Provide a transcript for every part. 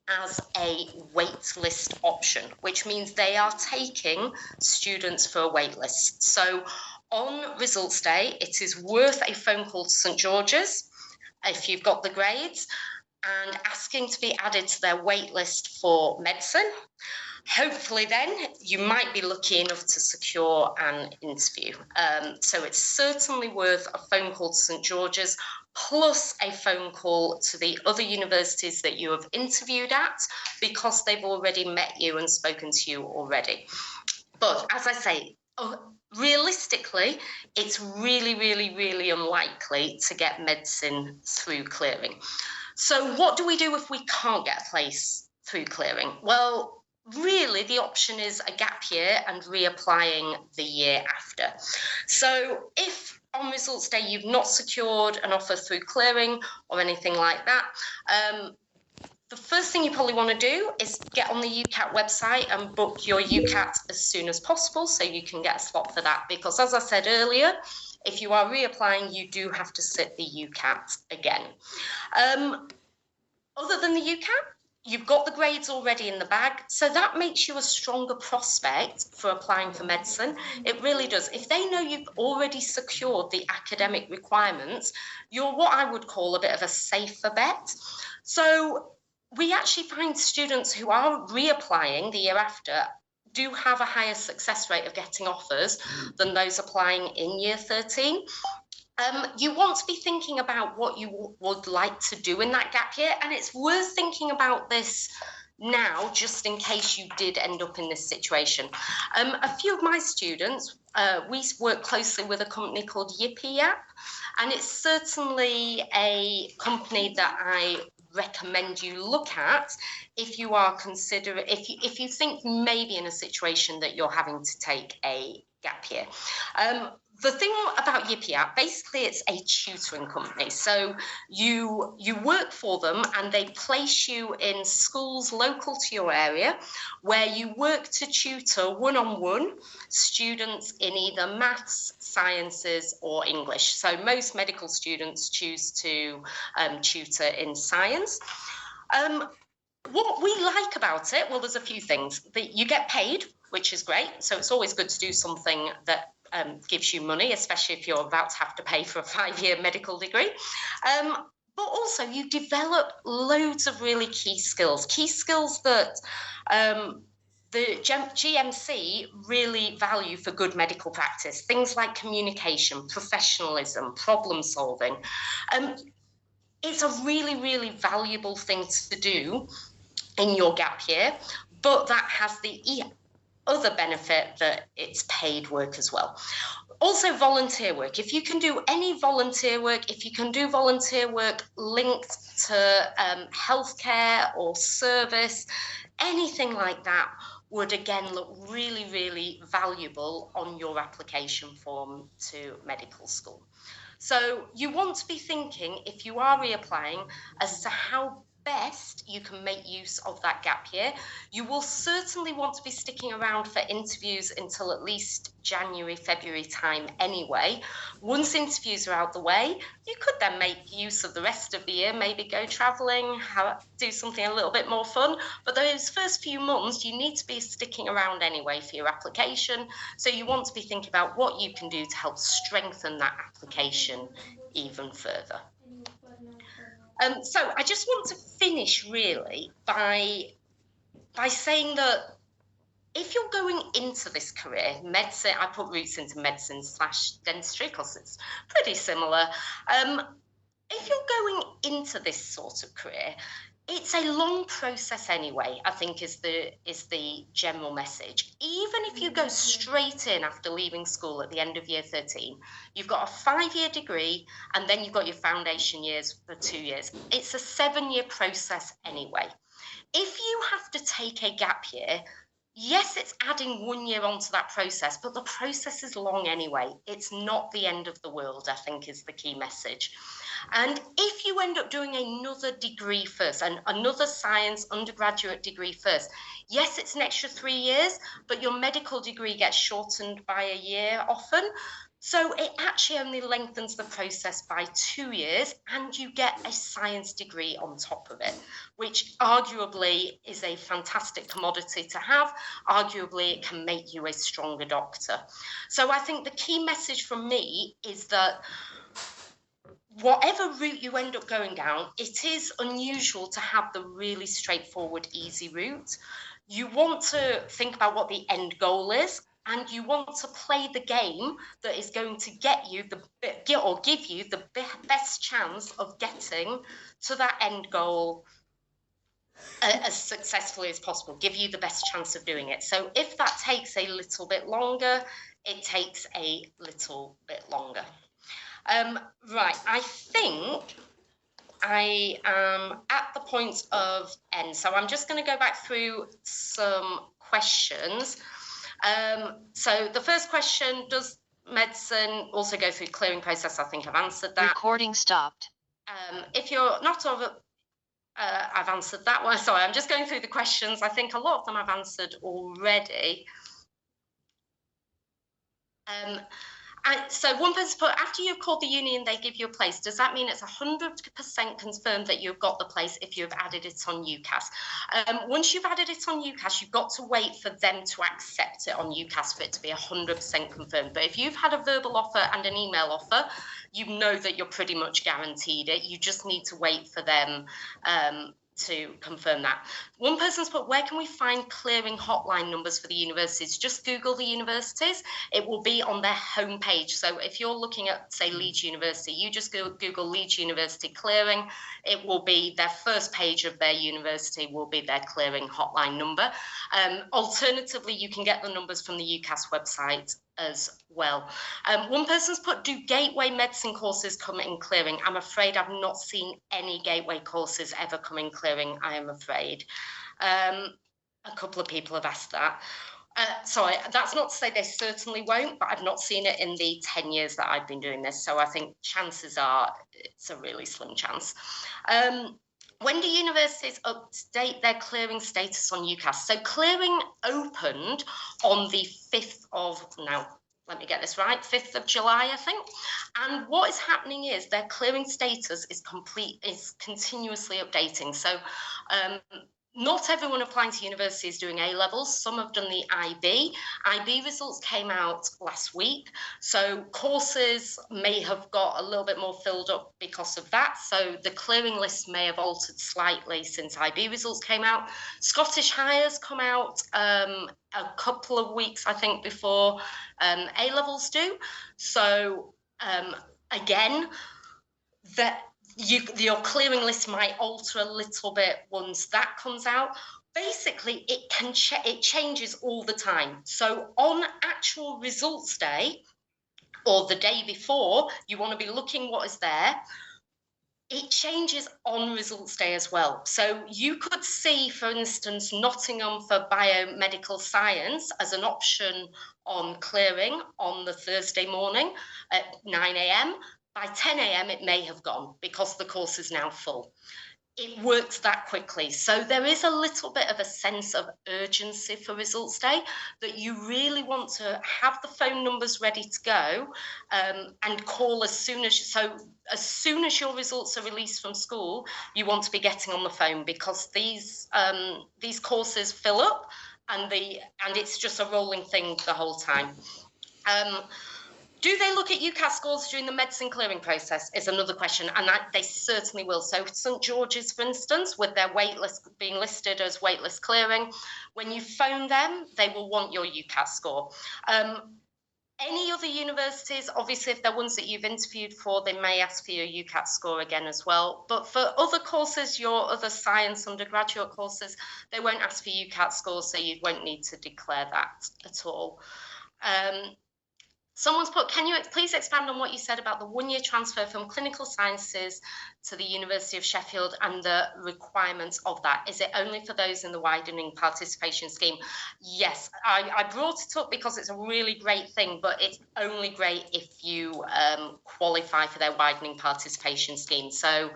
as a waitlist option, which means they are taking students for a waitlist. So on results day, it is worth a phone call to St George's if you've got the grades and asking to be added to their waitlist for medicine. Hopefully then you might be lucky enough to secure an interview. So it's certainly worth a phone call to St George's plus a phone call to the other universities that you have interviewed at, because they've already met you and spoken to you already. But as I say, realistically, it's really, really, really unlikely to get medicine through clearing. So what do we do if we can't get a place through clearing? Well, really, the option is a gap year and reapplying the year after. So if on results day you've not secured an offer through clearing or anything like that, the first thing you probably want to do is get on the UCAT website and book your UCAT as soon as possible so you can get a slot for that. Because as I said earlier, if you are reapplying, you do have to sit the UCAT again. Other than the UCAT, you've got the grades already in the bag, so that makes you a stronger prospect for applying for medicine. It really does. If they know you've already secured the academic requirements, you're what I would call a bit of a safer bet. So we actually find students who are reapplying the year after do have a higher success rate of getting offers than those applying in year 13. You want to be thinking about what you would like to do in that gap year, and it's worth thinking about this now, just in case you did end up in this situation. A few of my students, we work closely with a company called Yippee App, and it's certainly a company that I recommend you look at if you are considering, if you think maybe in a situation that you're having to take a gap year. The thing about Yippee App, basically it's a tutoring company. So you work for them and they place you in schools local to your area where you work to tutor one-on-one students in either maths, sciences or English. So most medical students choose to tutor in science. What we like about it, well, there's a few things. You get paid, which is great. So it's always good to do something that gives you money, especially if you're about to have to pay for a 5-year medical degree. But also you develop loads of really key skills that the GMC really value for good medical practice. Things like communication, professionalism, problem solving. It's a really, really valuable thing to do in your gap year, but that has the other benefit that it's paid work as well. Also volunteer work. If you can do any volunteer work, if you can do volunteer work linked to healthcare or service, anything like that would again look really, really valuable on your application form to medical school. So you want to be thinking, if you are reapplying, as to how best you can make use of that gap year. You will certainly want to be sticking around for interviews until at least January, February time anyway. Once interviews are out the way, you could then make use of the rest of the year, maybe go travelling, do something a little bit more fun. But those first few months, you need to be sticking around anyway for your application. So you want to be thinking about what you can do to help strengthen that application even further. So I just want to finish really by saying that if you're going into this career, medicine, I put roots into medicine / dentistry because it's pretty similar. If you're going into this sort of career, it's a long process anyway, I think is the general message. Even if you go straight in after leaving school at the end of year 13, you've got a 5-year degree and then you've got your foundation years for 2 years. It's a 7-year process anyway. If you have to take a gap year, yes, it's adding 1 year onto that process, but the process is long anyway. It's not the end of the world, I think, is the key message. And if you end up doing another degree first, and another science undergraduate degree first, yes, it's an extra 3 years, but your medical degree gets shortened by a year often. So it actually only lengthens the process by 2 years, and you get a science degree on top of it, which arguably is a fantastic commodity to have. Arguably, it can make you a stronger doctor. So I think the key message from me is that whatever route you end up going down, it is unusual to have the really straightforward, easy route. You want to think about what the end goal is, and you want to play the game that is going to get you or give you the best chance of getting to that end goal as successfully as possible, give you the best chance of doing it. So if that takes a little bit longer, it takes a little bit longer. Right, I think I am at the point of end. So I'm just going to go back through some questions. So the first question, does medicine also go through clearing process? I think I've answered that. Recording stopped. If you're not over, I've answered that one. Sorry, I'm just going through the questions. I think a lot of them I've answered already. So one person put, after you've called the union, they give you a place. Does that mean it's 100% confirmed that you've got the place if you've added it on UCAS? Once you've added it on UCAS, you've got to wait for them to accept it on UCAS for it to be 100% confirmed. But if you've had a verbal offer and an email offer, you know that you're pretty much guaranteed it. You just need to wait for them to confirm that. One person's put, where can we find clearing hotline numbers for the universities? Just Google the universities. It will be on their homepage. So if you're looking at, say, Leeds University, you just Google Leeds University clearing. It will be their first page of their university will be their clearing hotline number. Alternatively, you can get the numbers from the UCAS website as well. One person's put, do gateway medicine courses come in clearing? I'm afraid I've not seen any gateway courses ever come in clearing, I am afraid. A couple of people have asked that. Sorry, that's not to say they certainly won't, but I've not seen it in the 10 years that I've been doing this. So I think chances are it's a really slim chance. When do universities update their clearing status on UCAS? So clearing opened on the 5th of, now let me get this right, 5th of July, I think. And what is happening is their clearing status is continuously updating. So not everyone applying to university is doing A-levels. Some have done the IB. IB results came out last week. So courses may have got a little bit more filled up because of that. So the clearing list may have altered slightly since IB results came out. Scottish Highers come out a couple of weeks, I think, before A-levels do. So again, your clearing list might alter a little bit once that comes out. Basically, it changes all the time. So on actual results day or the day before, you want to be looking what is there. It changes on results day as well. So you could see, for instance, Nottingham for biomedical science as an option on clearing on the Thursday morning at 9 a.m. By 10 a.m. it may have gone because the course is now full. It works that quickly. So there is a little bit of a sense of urgency for results day that you really want to have the phone numbers ready to go and call as soon as your results are released from school, you want to be getting on the phone because these courses fill up and it's just a rolling thing the whole time. Do they look at UCAS scores during the medicine clearing process is another question, and they certainly will. So St George's, for instance, with their waitlist being listed as waitlist clearing, when you phone them, they will want your UCAS score. Any other universities, obviously, if they're ones that you've interviewed for, they may ask for your UCAS score again as well. But for other courses, your other science undergraduate courses, they won't ask for UCAS scores, so you won't need to declare that at all. Someone's put, can you please expand on what you said about the one-year transfer from clinical sciences to the University of Sheffield and the requirements of that? Is it only for those in the widening participation scheme? Yes, I brought it up because it's a really great thing, but it's only great if you qualify for their widening participation scheme. So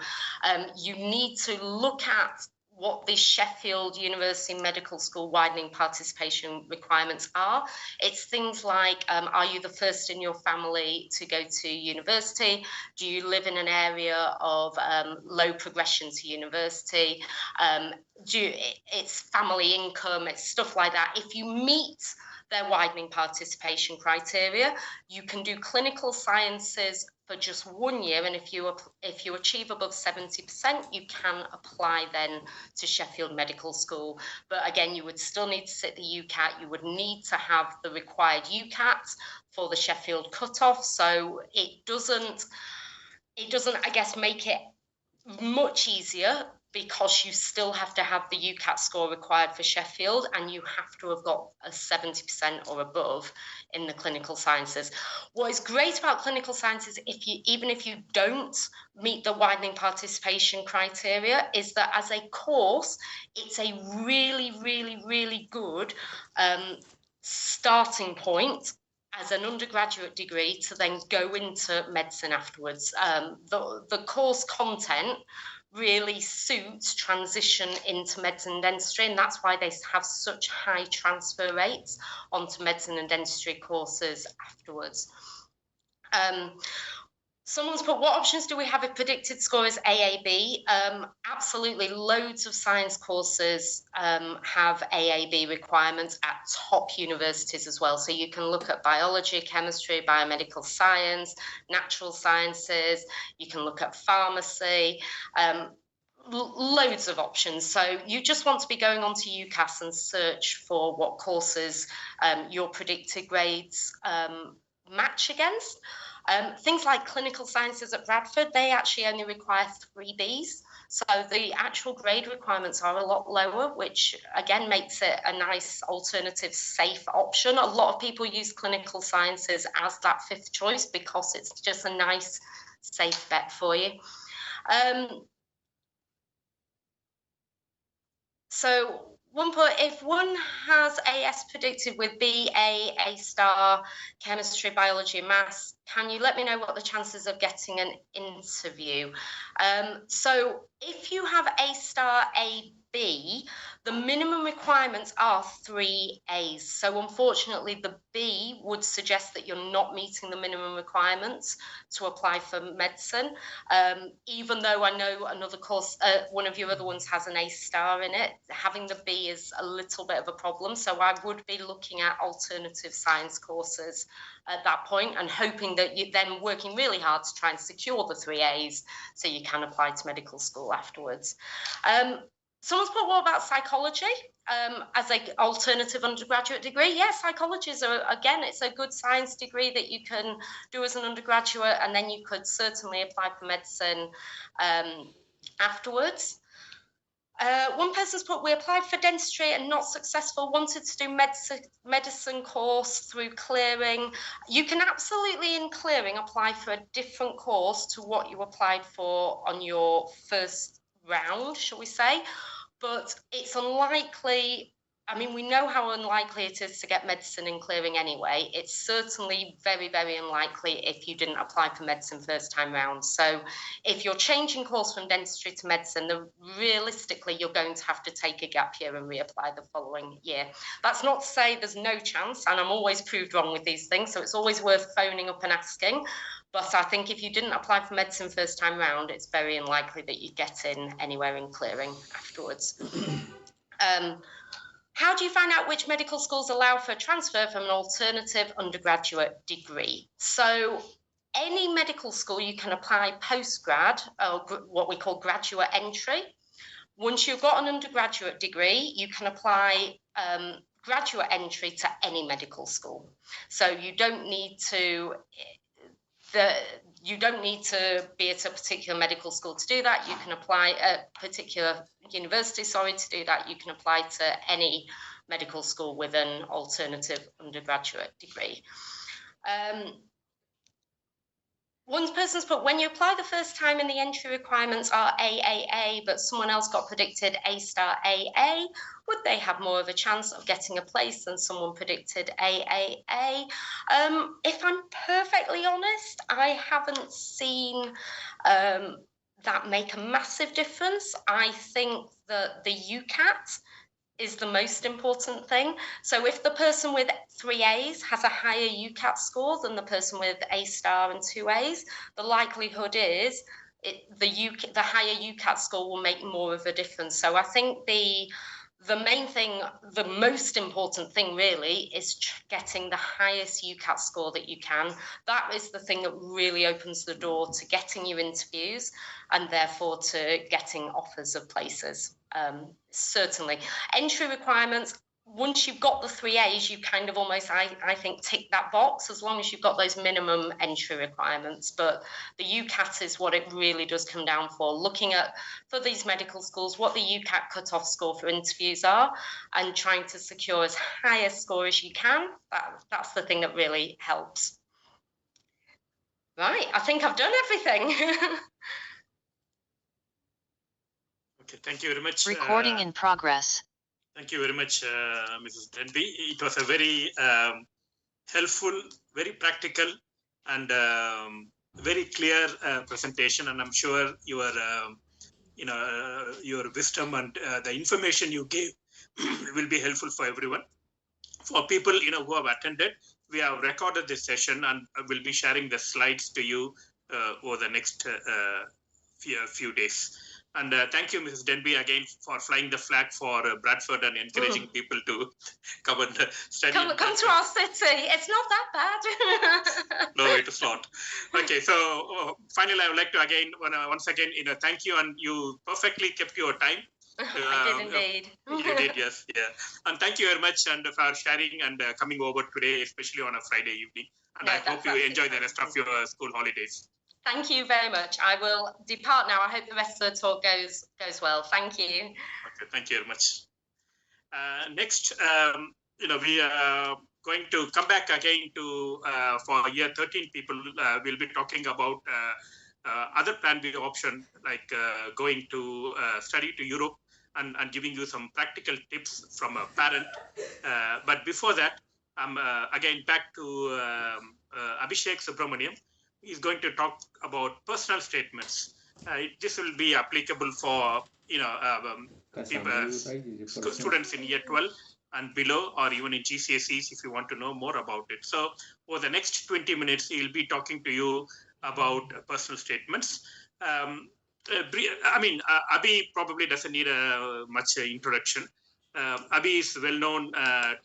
you need to look at what the Sheffield University Medical School widening participation requirements are. It's things like, are you the first in your family to go to university? Do you live in an area of low progression to university? It's family income, it's stuff like that. If you meet their widening participation criteria, you can do clinical sciences for just 1 year, and if you achieve above 70%, you can apply then to Sheffield Medical School. But again, you would still need to sit the UCAT. You would need to have the required UCAT for the Sheffield cutoff. So it doesn't, I guess, make it much easier, because you still have to have the UCAT score required for Sheffield, and you have to have got a 70% or above in the clinical sciences. What is great about clinical sciences, even if you don't meet the widening participation criteria, is that as a course, it's a really, really, really good starting point as an undergraduate degree to then go into medicine afterwards. The course content really suits transition into medicine and dentistry, and that's why they have such high transfer rates onto medicine and dentistry courses afterwards. Someone's put, what options do we have if predicted score is AAB? Absolutely, loads of science courses have AAB requirements at top universities as well. So you can look at biology, chemistry, biomedical science, natural sciences, you can look at pharmacy, loads of options. So you just want to be going onto UCAS and search for what courses your predicted grades match against. Things like clinical sciences at Bradford, they actually only require 3 Bs. So the actual grade requirements are a lot lower, which again makes it a nice alternative, safe option. A lot of people use clinical sciences as that 5th choice because it's just a nice, safe bet for you. So one point, if one has AS predicted with BA, A star, chemistry, biology, maths, can you let me know what the chances of getting an interview? So if you have A star, A, B, the minimum requirements are 3 A's. So unfortunately, the B would suggest that you're not meeting the minimum requirements to apply for medicine. Even though I know another course, one of your other ones has an A star in it, having the B is a little bit of a problem. So I would be looking at alternative science courses at that point and hoping that you're then working really hard to try and secure the 3 A's so you can apply to medical school afterwards. Someone's put, what about psychology as an alternative undergraduate degree? Yeah, psychology is, again, it's a good science degree that you can do as an undergraduate, and then you could certainly apply for medicine afterwards. One person's put, we applied for dentistry and not successful, wanted to do medicine course through clearing. You can absolutely in clearing apply for a different course to what you applied for on your first round, shall we say, but it's unlikely. I mean, we know how unlikely it is to get medicine in clearing anyway. It's certainly very, very unlikely if you didn't apply for medicine first time round. So if you're changing course from dentistry to medicine, then realistically, you're going to have to take a gap year and reapply the following year. That's not to say there's no chance, and I'm always proved wrong with these things, so it's always worth phoning up and asking. But I think if you didn't apply for medicine first time round, it's very unlikely that you get in anywhere in clearing afterwards. How do you find out which medical schools allow for transfer from an alternative undergraduate degree? So any medical school you can apply postgrad, or what we call graduate entry. Once you've got an undergraduate degree, you can apply graduate entry to any medical school. So you don't need to be at a particular medical school to do that. You can apply a particular university, to do that. You can apply to any medical school with an alternative undergraduate degree. One person's put, when you apply the first time and the entry requirements are AAA, but someone else got predicted A star AA, would they have more of a chance of getting a place than someone predicted AAA? If I'm perfectly honest, I haven't seen that make a massive difference. I think that the UCAT is the most important thing. So if the person with 3 A's has a higher UCAT score than the person with A star and 2 A's, the likelihood is the higher UCAT score will make more of a difference. So I think the main thing, the most important thing really, is getting the highest UCAT score that you can. That is the thing that really opens the door to getting you interviews and therefore to getting offers of places. Certainly. Entry requirements, once you've got the 3 A's, you kind of almost, I think, tick that box as long as you've got those minimum entry requirements. But the UCAT is what it really does come down for, looking at, for these medical schools, what the UCAT cut-off score for interviews are and trying to secure as high a score as you can. That's the thing that really helps. Right, I think I've done everything. Okay, thank you very much. Recording in progress. Thank you very much, Mrs. Denby. It was a very helpful, very practical, and very clear presentation. And I'm sure your, your wisdom and the information you gave will be helpful for everyone. For people, who have attended, we have recorded this session and we'll be sharing the slides to you over the next few days. And thank you, Mrs. Denby, again for flying the flag for Bradford and encouraging people to come and study. Come to our city. It's not that bad. No, it is not. Okay, so finally, I would like to again, once again, thank you, and you perfectly kept your time. I did indeed. You did, yes, yeah. And thank you very much and for sharing and coming over today, especially on a Friday evening. And no, I hope you enjoy the rest of your school holidays. Thank you very much. I will depart now. I hope the rest of the talk goes well. Thank you. Okay, thank you very much. Next, we are going to come back again to for year 13 people. We'll be talking about other plan B option, like going to study to Europe and giving you some practical tips from a parent. But before that, I'm again back to Abhishek Subramaniam. He's going to talk about personal statements. This will be applicable for students in year 12 and below, or even in GCSEs if you want to know more about it. So over the next 20 minutes, he'll be talking to you about personal statements. Abhi probably doesn't need much introduction. Abhi is well known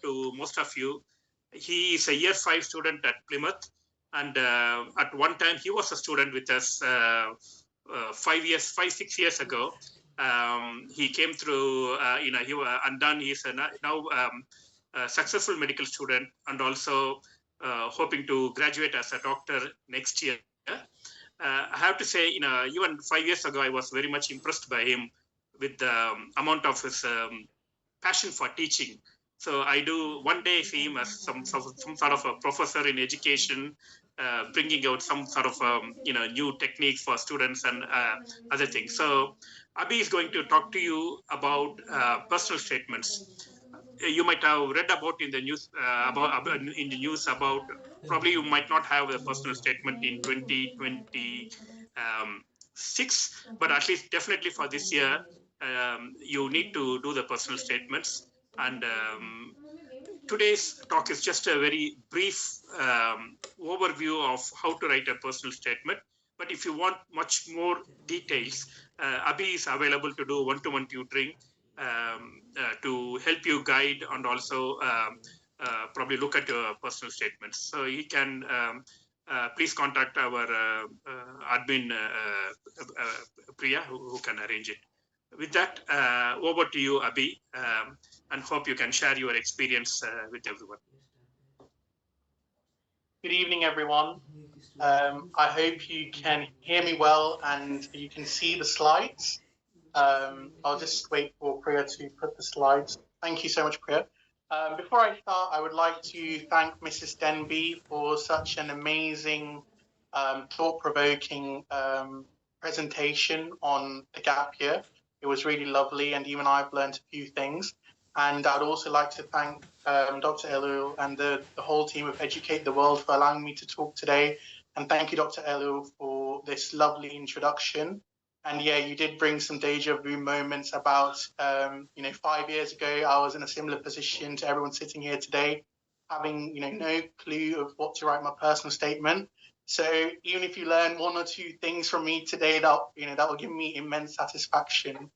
to most of you. He is a year 5 student at Plymouth. And at one time, he was a student with us 6 years ago. He came through, he was undone. He's now a successful medical student and also hoping to graduate as a doctor next year. I have to say, even 5 years ago, I was very much impressed by him with the amount of his passion for teaching. So I do one day see him as some sort of a professor in education, bringing out some sort of new techniques for students and other things. So Abhi is going to talk to you about personal statements. You might have read about in the news about probably you might not have a personal statement in 2026, but at least definitely for this year, you need to do the personal statements. And today's talk is just a very brief overview of how to write a personal statement. But if you want much more details, Abhi is available to do one-to-one tutoring to help you guide and also probably look at your personal statements. So he can please contact our admin Priya, who can arrange it. With that, over to you, Abhi, and hope you can share your experience with everyone. Good evening, everyone. I hope you can hear me well and you can see the slides. I'll just wait for Priya to put the slides. Thank you so much, Priya. Before I start, I would like to thank Mrs. Denby for such an amazing, thought-provoking presentation on the gap year. It was really lovely, and even I've learned a few things. And I'd also like to thank Dr. Elu and the whole team of Educate the World for allowing me to talk today. And thank you, Dr. Elu, for this lovely introduction. And yeah, you did bring some deja vu moments about, 5 years ago, I was in a similar position to everyone sitting here today, having, no clue of what to write my personal statement. So even if you learn one or two things from me today, that will give me immense satisfaction.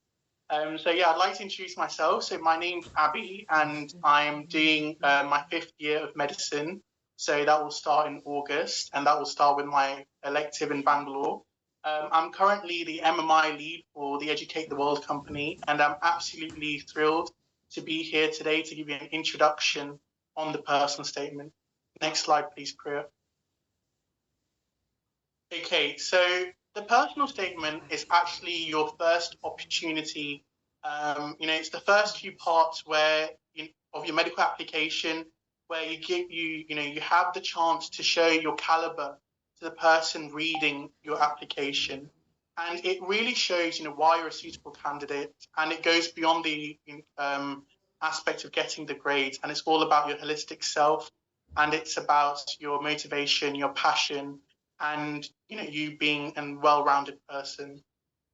So yeah, I'd like to introduce myself. So my name's Abby, and I'm doing my 5th year of medicine. So that will start in August, and that will start with my elective in Bangalore. I'm currently the MMI lead for the Educate the World company, and I'm absolutely thrilled to be here today to give you an introduction on the personal statement. Next slide, please, Priya. Okay, so the personal statement is actually your first opportunity. It's the first few parts of your medical application where you have the chance to show your caliber to the person reading your application, and it really shows why you're a suitable candidate, and it goes beyond the aspect of getting the grades, and it's all about your holistic self, and it's about your motivation, your passion, and you being a well-rounded person.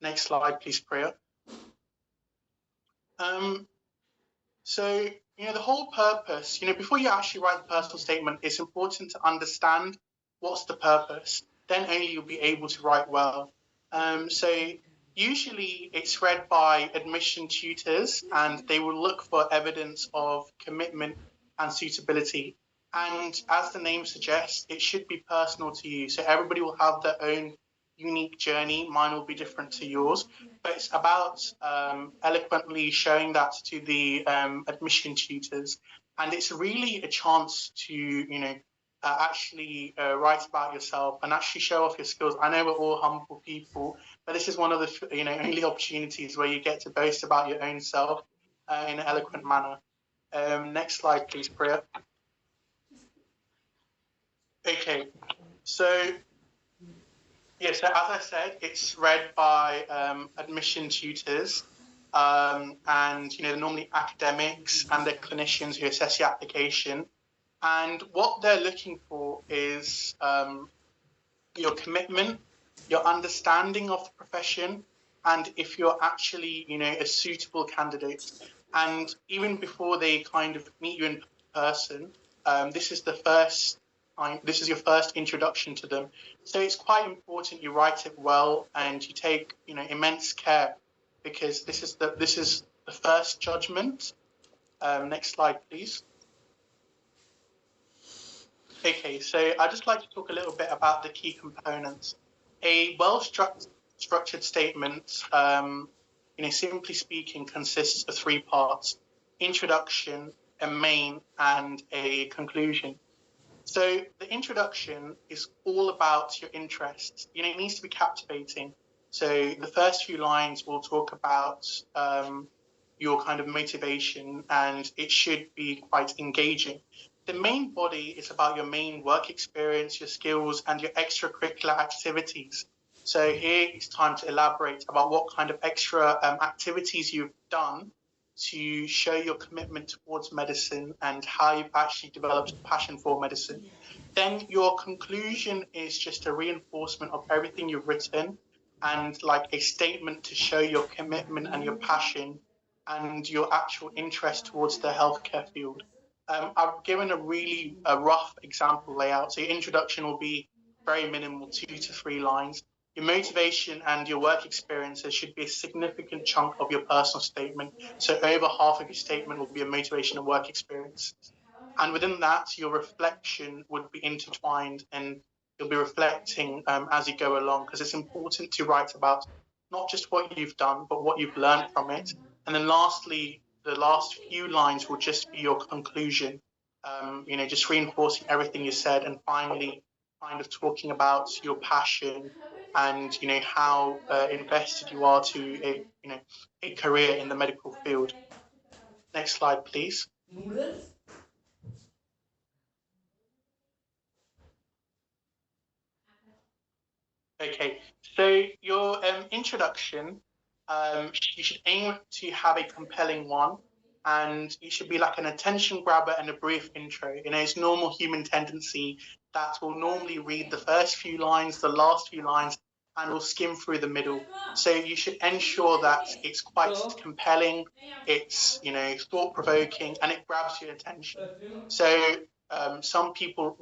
Next slide, please, Priya. So the whole purpose, before you actually write the personal statement, it's important to understand what's the purpose. Then only you'll be able to write well. So usually it's read by admission tutors, and they will look for evidence of commitment and suitability. And as the name suggests, it should be personal to you. So everybody will have their own unique journey. Mine will be different to yours, but it's about eloquently showing that to the admission tutors. And it's really a chance to, actually write about yourself and actually show off your skills. I know we're all humble people, but this is one of the only opportunities where you get to boast about your own self in an eloquent manner. Next slide, please, Priya. Okay, so yeah, so as I said, it's read by admission tutors, and they're normally academics and they're clinicians who assess your application. And what they're looking for is your commitment, your understanding of the profession, and if you're actually, a suitable candidate. And even before they kind of meet you in person, this is your first introduction to them. So it's quite important you write it well and you take, immense care, because this is the first judgment. Next slide, please. Okay, so I'd just like to talk a little bit about the key components. A well-structured statement, simply speaking, consists of 3 parts: introduction, a main, and a conclusion. So the introduction is all about your interests. It needs to be captivating. So the first few lines will talk about your kind of motivation, and it should be quite engaging. The main body is about your main work experience, your skills, and your extracurricular activities. So here it's time to elaborate about what kind of extra activities you've done to show your commitment towards medicine and how you've actually developed a passion for medicine. Then your conclusion is just a reinforcement of everything you've written, and like a statement to show your commitment and your passion and your actual interest towards the healthcare field. I've given a rough example layout. So your introduction will be very minimal, 2 to 3 lines. Your motivation and your work experiences should be a significant chunk of your personal statement. So over half of your statement will be a motivation and work experience. And within that, your reflection would be intertwined, and you'll be reflecting as you go along, because it's important to write about not just what you've done, but what you've learned from it. And then lastly, the last few lines will just be your conclusion, just reinforcing everything you said, and finally kind of talking about your passion and how invested you are to a career in the medical field. Next slide, please. Okay, so your introduction, you should aim to have a compelling one, and you should be like an attention grabber and a brief intro. It's normal human tendency that will normally read the first few lines, the last few lines, and will skim through the middle. So you should ensure that it's quite compelling, it's thought-provoking, and it grabs your attention. So some people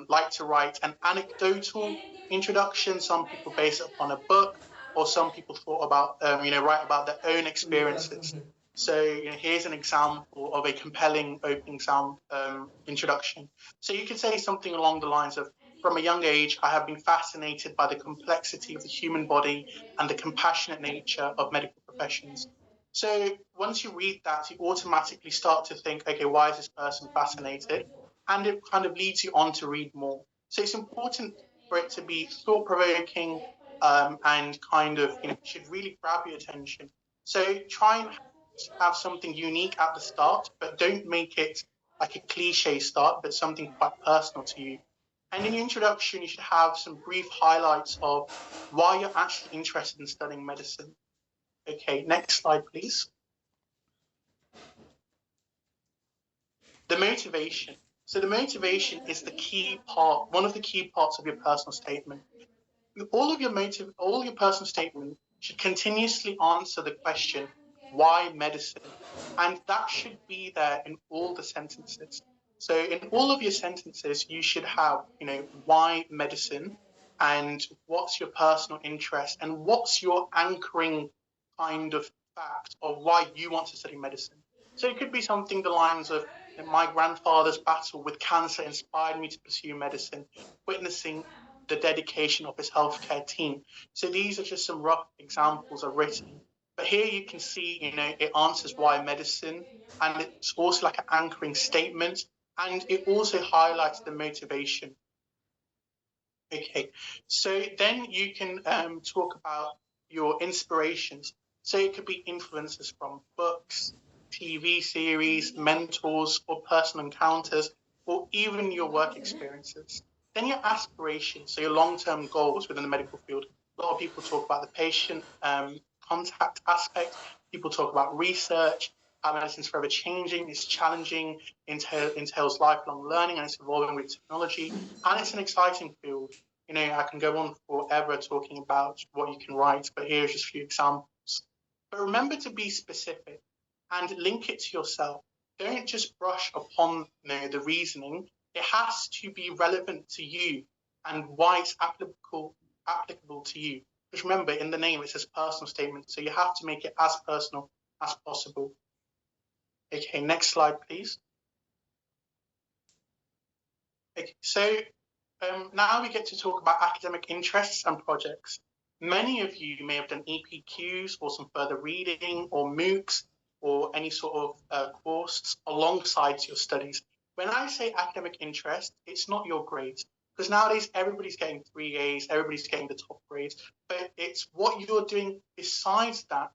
like to write an anecdotal introduction. Some people base it upon a book, or some people thought about write about their own experiences. So here's an example of a compelling opening sound introduction. So you could say something along the lines of, from a young age, I have been fascinated by the complexity of the human body and the compassionate nature of medical professions. So once you read that, you automatically start to think, okay, why is this person fascinated? And it kind of leads you on to read more. So it's important for it to be thought-provoking and kind of should really grab your attention. So try and have something unique at the start, but don't make it like a cliche start, but something quite personal to you. And in your introduction, you should have some brief highlights of why you're actually interested in studying medicine. Okay, next slide, please. The motivation. So the motivation is the key part, one of the key parts of your personal statement. All your personal statement should continuously answer the question, why medicine? And that should be there in all the sentences. So in all of your sentences, you should have, why medicine, and what's your personal interest, and what's your anchoring kind of fact of why you want to study medicine. So it could be something the lines of, my grandfather's battle with cancer inspired me to pursue medicine, witnessing the dedication of his healthcare team. So these are just some rough examples of written. But here you can see, it answers why medicine, and it's also like an anchoring statement, and it also highlights the motivation. Okay, so then you can talk about your inspirations. So it could be influences from books, TV series, mentors, or personal encounters, or even your work experiences. Then your aspirations, so your long-term goals within the medical field. A lot of people talk about the patient contact aspect. People talk about research, how medicine's forever changing, it's challenging, entails lifelong learning, and it's evolving with technology. And it's an exciting field. I can go on forever talking about what you can write, but here's just a few examples. But remember to be specific and link it to yourself. Don't just brush upon the reasoning. It has to be relevant to you and why it's applicable to you. Because remember, in the name, it says personal statement, so you have to make it as personal as possible. Okay, next slide, please. Okay, so now we get to talk about academic interests and projects. Many of you may have done EPQs or some further reading or MOOCs or any sort of course alongside your studies. When I say academic interest, it's not your grades, because nowadays everybody's getting 3 A's, everybody's getting the top grades, but it's what you're doing besides that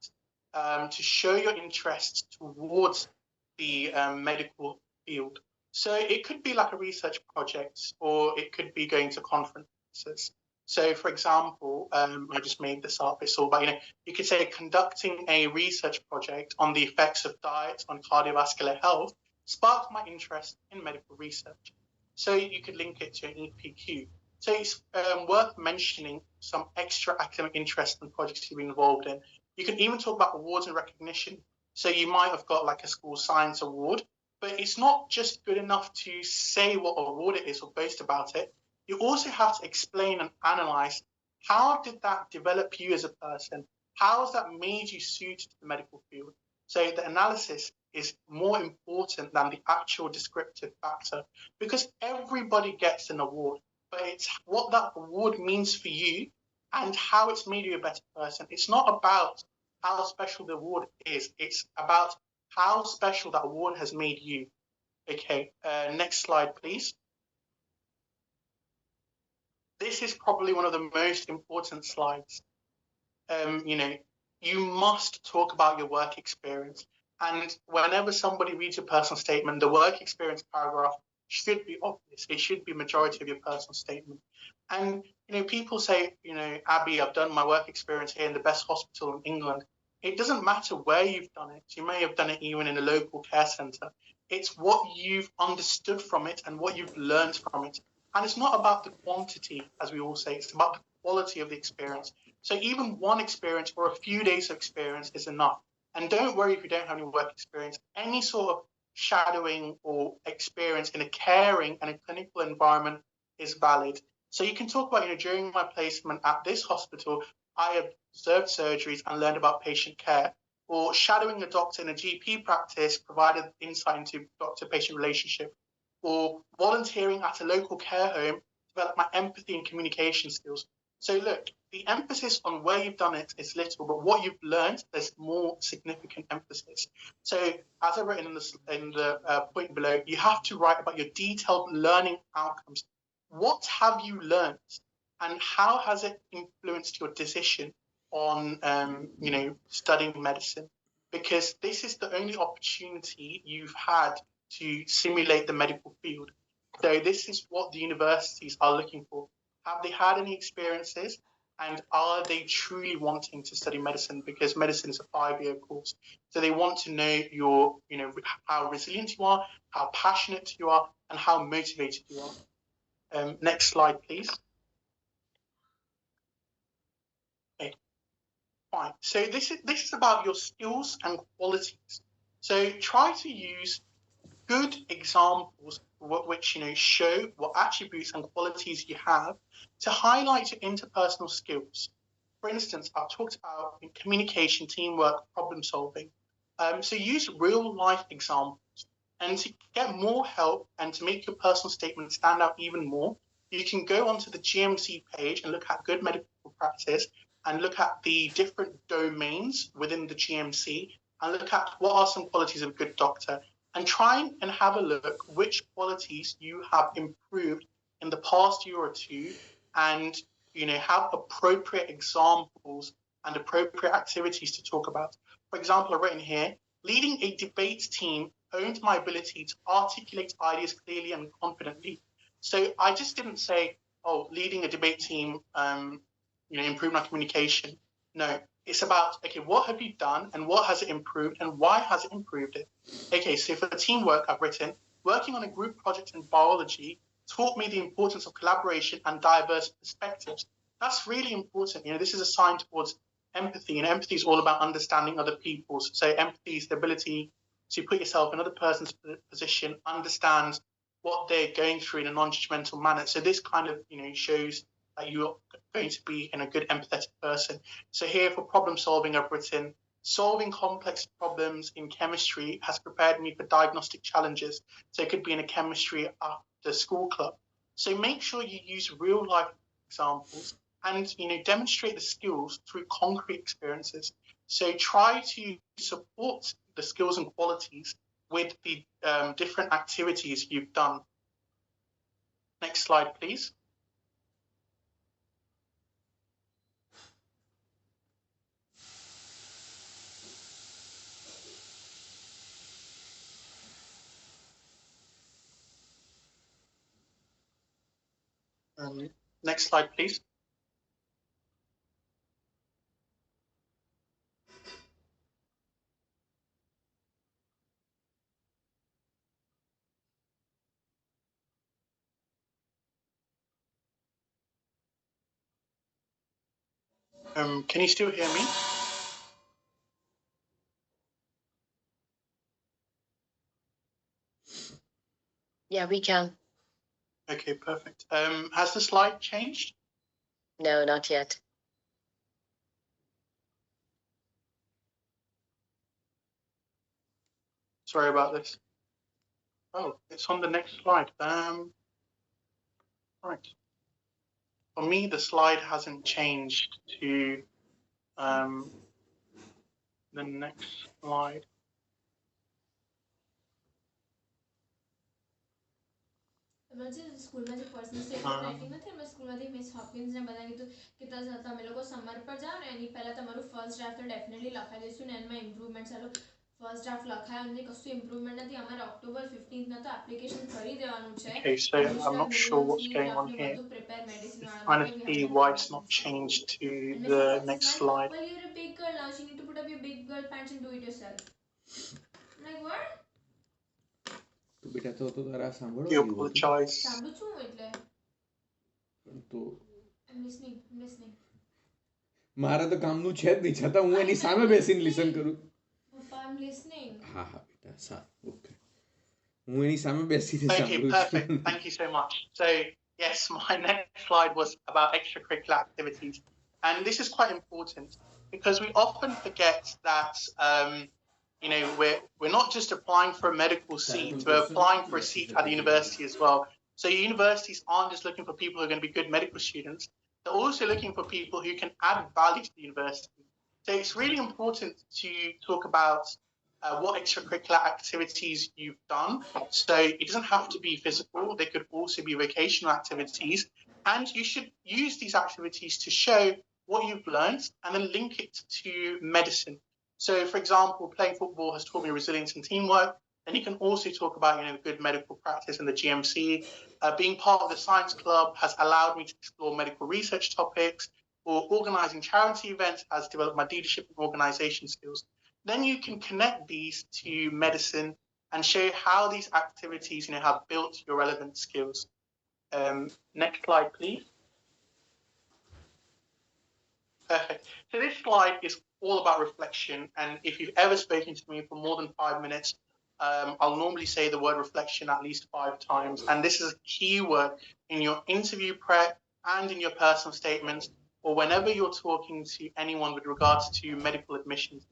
to show your interest towards the medical field. So it could be like a research project, or it could be going to conferences. So, for example, I just made this up. It's all about, you could say conducting a research project on the effects of diet on cardiovascular health sparked my interest in medical research. So you could link it to an EPQ. So it's worth mentioning some extra academic interest and projects you've been involved in. You can even talk about awards and recognition. So you might have got like a school science award, but it's not just good enough to say what award it is or boast about it. You also have to explain and analyze, how did that develop you as a person? How has that made you suited to the medical field? So the analysis is more important than the actual descriptive factor, because everybody gets an award, but it's what that award means for you and how it's made you a better person. It's not about how special the award is. It's about how special that award has made you. Okay, next slide, please. This is probably one of the most important slides. You must talk about your work experience. And whenever somebody reads your personal statement, the work experience paragraph should be obvious. It should be majority of your personal statement. And, people say, Abby, I've done my work experience here in the best hospital in England. It doesn't matter where you've done it. You may have done it even in a local care centre. It's what you've understood from it and what you've learned from it. And it's not about the quantity, as we all say, it's about the quality of the experience. So even one experience or a few days of experience is enough. And don't worry if you don't have any work experience. Any sort of shadowing or experience in a caring and a clinical environment is valid. So you can talk about, during my placement at this hospital, I observed surgeries and learned about patient care, or shadowing a doctor in a GP practice provided insight into doctor-patient relationship, or volunteering at a local care home developed my empathy and communication skills. So look, the emphasis on where you've done it is little, but what you've learned, there's more significant emphasis. So as I've written in the point below, you have to write about your detailed learning outcomes. What have you learned, and how has it influenced your decision on, studying medicine? Because this is the only opportunity you've had to simulate the medical field. So this is what the universities are looking for. Have they had any experiences? And are they truly wanting to study medicine? Because medicine is a 5-year course. So they want to know how resilient you are, how passionate you are, and how motivated you are. Next slide, please. Okay, fine. So this is about your skills and qualities. So try to use good examples which show what attributes and qualities you have to highlight your interpersonal skills. For instance, I've talked about communication, teamwork, problem solving. So use real life examples. And to get more help and to make your personal statement stand out even more, you can go onto the GMC page and look at good medical practice and look at the different domains within the GMC and look at what are some qualities of a good doctor, and try and have a look which qualities you have improved in the past year or two, and have appropriate examples and appropriate activities to talk about. For example, I've written here, leading a debate team honed my ability to articulate ideas clearly and confidently. So I just didn't say, leading a debate team, improved my communication. No, it's about, okay, what have you done and what has it improved and why has it improved it? Okay, so for the teamwork, I've written, working on a group project in biology taught me the importance of collaboration and diverse perspectives. That's really important. This is a sign towards empathy, and empathy is all about understanding other people's. So empathy is the ability to put yourself in another person's position, understand what they're going through in a non-judgmental manner. So this kind of, shows that you're going to be a good empathetic person. So here for problem solving, I've written, solving complex problems in chemistry has prepared me for diagnostic challenges. So it could be in a chemistry after school club. So make sure you use real life examples and demonstrate the skills through concrete experiences. So try to support the skills and qualities with the different activities you've done. Next slide, please. Next slide, please. Can you still hear me? Yeah, we can. Okay, perfect. Has the slide changed? No, not yet. Sorry about this. Oh, it's on the next slide. Right. For me, the slide hasn't changed to the next slide. School में जो personal statement writing में थे मैं school में miss Hawkins ने बताया कि कितना ज़्यादा અમે લોકો સમર પર જાવ ને એની પહેલાં તમારું ફર્સ્ટ ડ્રાફ્ટ તો ડેફિનેટલી લખાઈ દઈશું ને એમાં ઇમ્પ્રુવમેન્ટ ચાલો ફર્સ્ટ ડ્રાફ્ટ લખાયો નથી કશું ઇમ્પ્રુવમેન્ટ નથી અમારે ઓક્ટોબર 15th તો એપ્લિકેશન કરી દેવાનું છે Okay, so I'm not sure what's going on here. Prepare medicine I'm trying to see why it's not changed to the next slide. Well, you're a big girl now, so you need to put up your big girl pants and do it yourself. Like what? બેટા તો તારા સાંભળો Do apologize. સાંભળું છું એટલે તો I'm listening. મારા તો કામનું છે જ નહીં છતાં હું એની સામે બેસીને લિસન કરું. Papa, I'm listening. હા બેટા સારું ઓકે હું એની સામે બેસીને Okay, સાંભળું perfect. છું. Thank you so much. So, yes, my next slide was about extracurricular activities. And this is quite important because we often forget that, we're not just applying for a medical seat, we're applying for a seat at the university as well. So universities aren't just looking for people who are going to be good medical students, they're also looking for people who can add value to the university. So it's really important to talk about what extracurricular activities you've done. So it doesn't have to be physical, they could also be vocational activities. And you should use these activities to show what you've learned and then link it to medicine. So, for example, playing football has taught me resilience and teamwork. And you can also talk about, good medical practice in the GMC. Being part of the science club has allowed me to explore medical research topics, or organizing charity events has developed my leadership and organization skills. Then you can connect these to medicine and show how these activities, have built your relevant skills. Next slide, please. Perfect. So this slide is all about reflection. And if you've ever spoken to me for more than 5 minutes, I'll normally say the word reflection at least 5 times. And this is a key word in your interview prep and in your personal statements, or whenever you're talking to anyone with regards to medical admissions.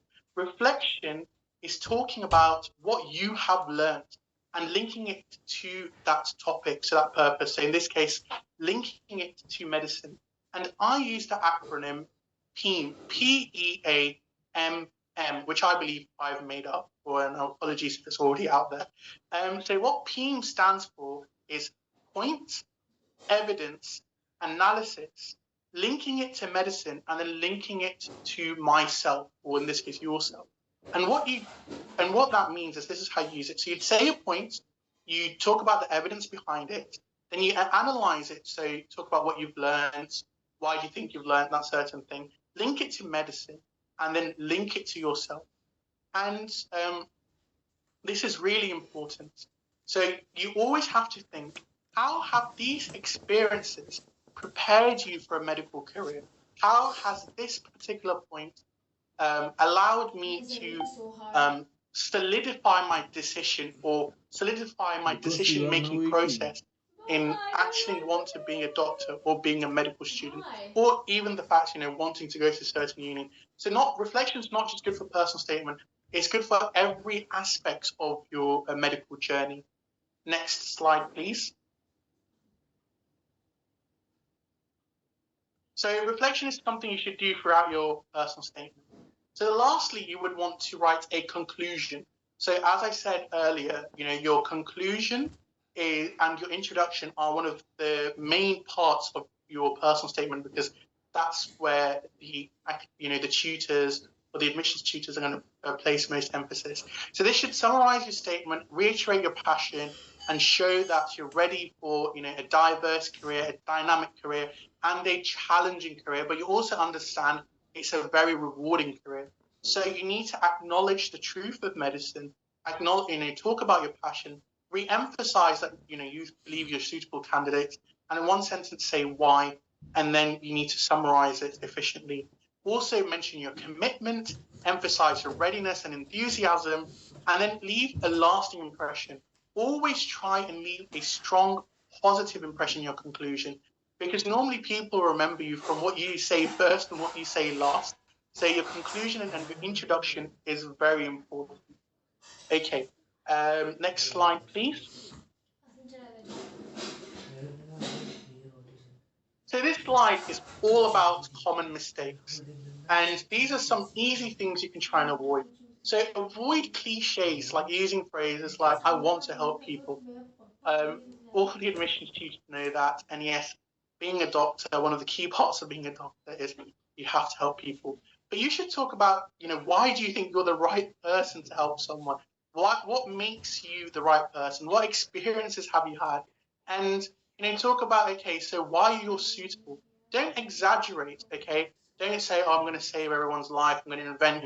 Reflection is talking about what you have learned and linking it to that topic, to that purpose. So in this case, linking it to medicine. And I use the acronym PEAM, PEAMM, which I believe I've made up, and apologies if it's already out there. So what PEAM stands for is point, evidence, analysis, linking it to medicine, and then linking it to myself, or in this case, yourself. And what that means is this is how you use it. So you'd say a point, you talk about the evidence behind it, then you analyze it. So you talk about what you've learned, why do you think you've learned that certain thing, link it to medicine, and then link it to yourself. And this is really important. So you always have to think, how have these experiences prepared you for a medical career? How has this particular point allowed me to solidify my decision, or solidify my decision-making process in actually wanting to be a doctor or being a medical student, or even the fact, wanting to go to a certain uni. So reflection is not just good for personal statement, it's good for every aspect of your medical journey. Next slide, please. So reflection is something you should do throughout your personal statement. So lastly, you would want to write a conclusion. So as I said earlier, your conclusion and your introduction are one of the main parts of your personal statement, because that's where the tutors or the admissions tutors are going to place most emphasis. So this should summarize your statement, reiterate your passion, and show that you're ready for a diverse career, a dynamic career, and a challenging career. But you also understand it's a very rewarding career. So you need to acknowledge the truth of medicine, talk about your passion, re-emphasize that you believe you're a suitable candidate, and in one sentence say why, and then you need to summarize it efficiently. Also mention your commitment, emphasize your readiness and enthusiasm, and then leave a lasting impression. Always try and leave a strong, positive impression in your conclusion, because normally people remember you from what you say first and what you say last. So your conclusion and your introduction is very important. Okay, next slide, please. So this slide is all about common mistakes. And these are some easy things you can try and avoid. So avoid cliches like using phrases like, I want to help people. All the admissions tutors know that. And yes, being a doctor, one of the key parts of being a doctor is you have to help people. But you should talk about, why do you think you're the right person to help someone? What makes you the right person? What experiences have you had? And, talk about, okay, so why you're suitable. Don't exaggerate, okay? Don't say, oh, I'm going to save everyone's life. I'm going to invent,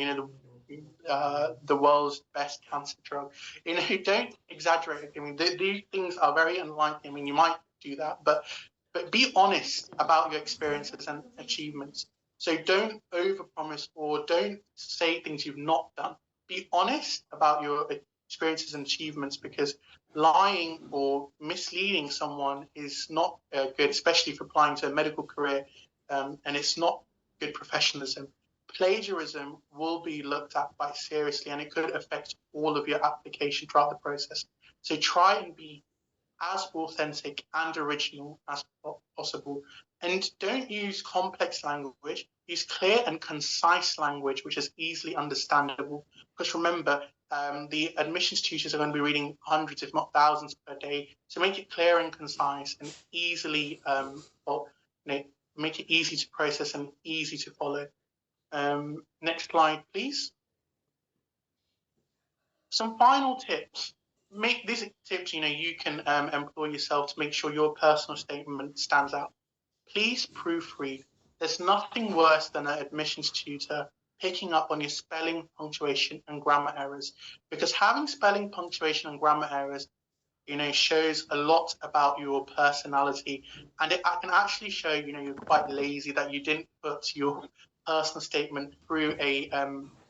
the world's best cancer drug. Don't exaggerate. I mean, these things are very unlikely. I mean, you might do that, but but be honest about your experiences and achievements. So don't overpromise or don't say things you've not done. Be honest about your experiences and achievements, because lying or misleading someone is not good, especially for applying to a medical career, and it's not good professionalism. Plagiarism will be looked at quite seriously, and it could affect all of your application throughout the process. So try and be as authentic and original as possible. And don't use complex language. Use clear and concise language, which is easily understandable. Because remember, the admissions tutors are going to be reading hundreds, if not thousands, per day. So make it clear and concise and easily, make it easy to process and easy to follow. Next slide, please. Some final tips. Make these tips, you can employ yourself to make sure your personal statement stands out. Please proofread. There's nothing worse than an admissions tutor picking up on your spelling, punctuation, and grammar errors, because having spelling, punctuation, and grammar errors, shows a lot about your personality, and it can actually show, you're quite lazy, that you didn't put your personal statement through a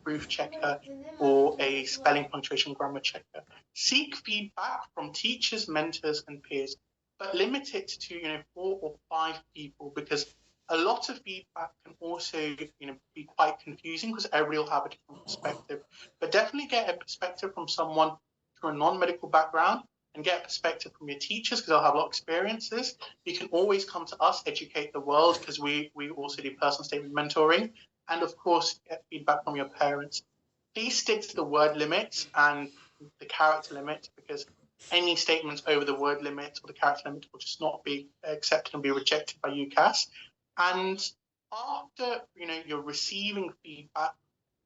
proof checker or a spelling, punctuation, grammar checker. Seek feedback from teachers, mentors, and peers, but limit it to 4 or 5 people, because a lot of feedback can also be quite confusing, because everybody will have a different perspective. But definitely get a perspective from someone from a non-medical background, and get a perspective from your teachers, because they'll have a lot of experiences. You can always come to us, Educate the World, because we also do personal statement mentoring, and of course get feedback from your parents. Please stick to the word limit and the character limit, because any statements over the word limit or the character limit will just not be accepted and be rejected by UCAS. And after you're receiving feedback,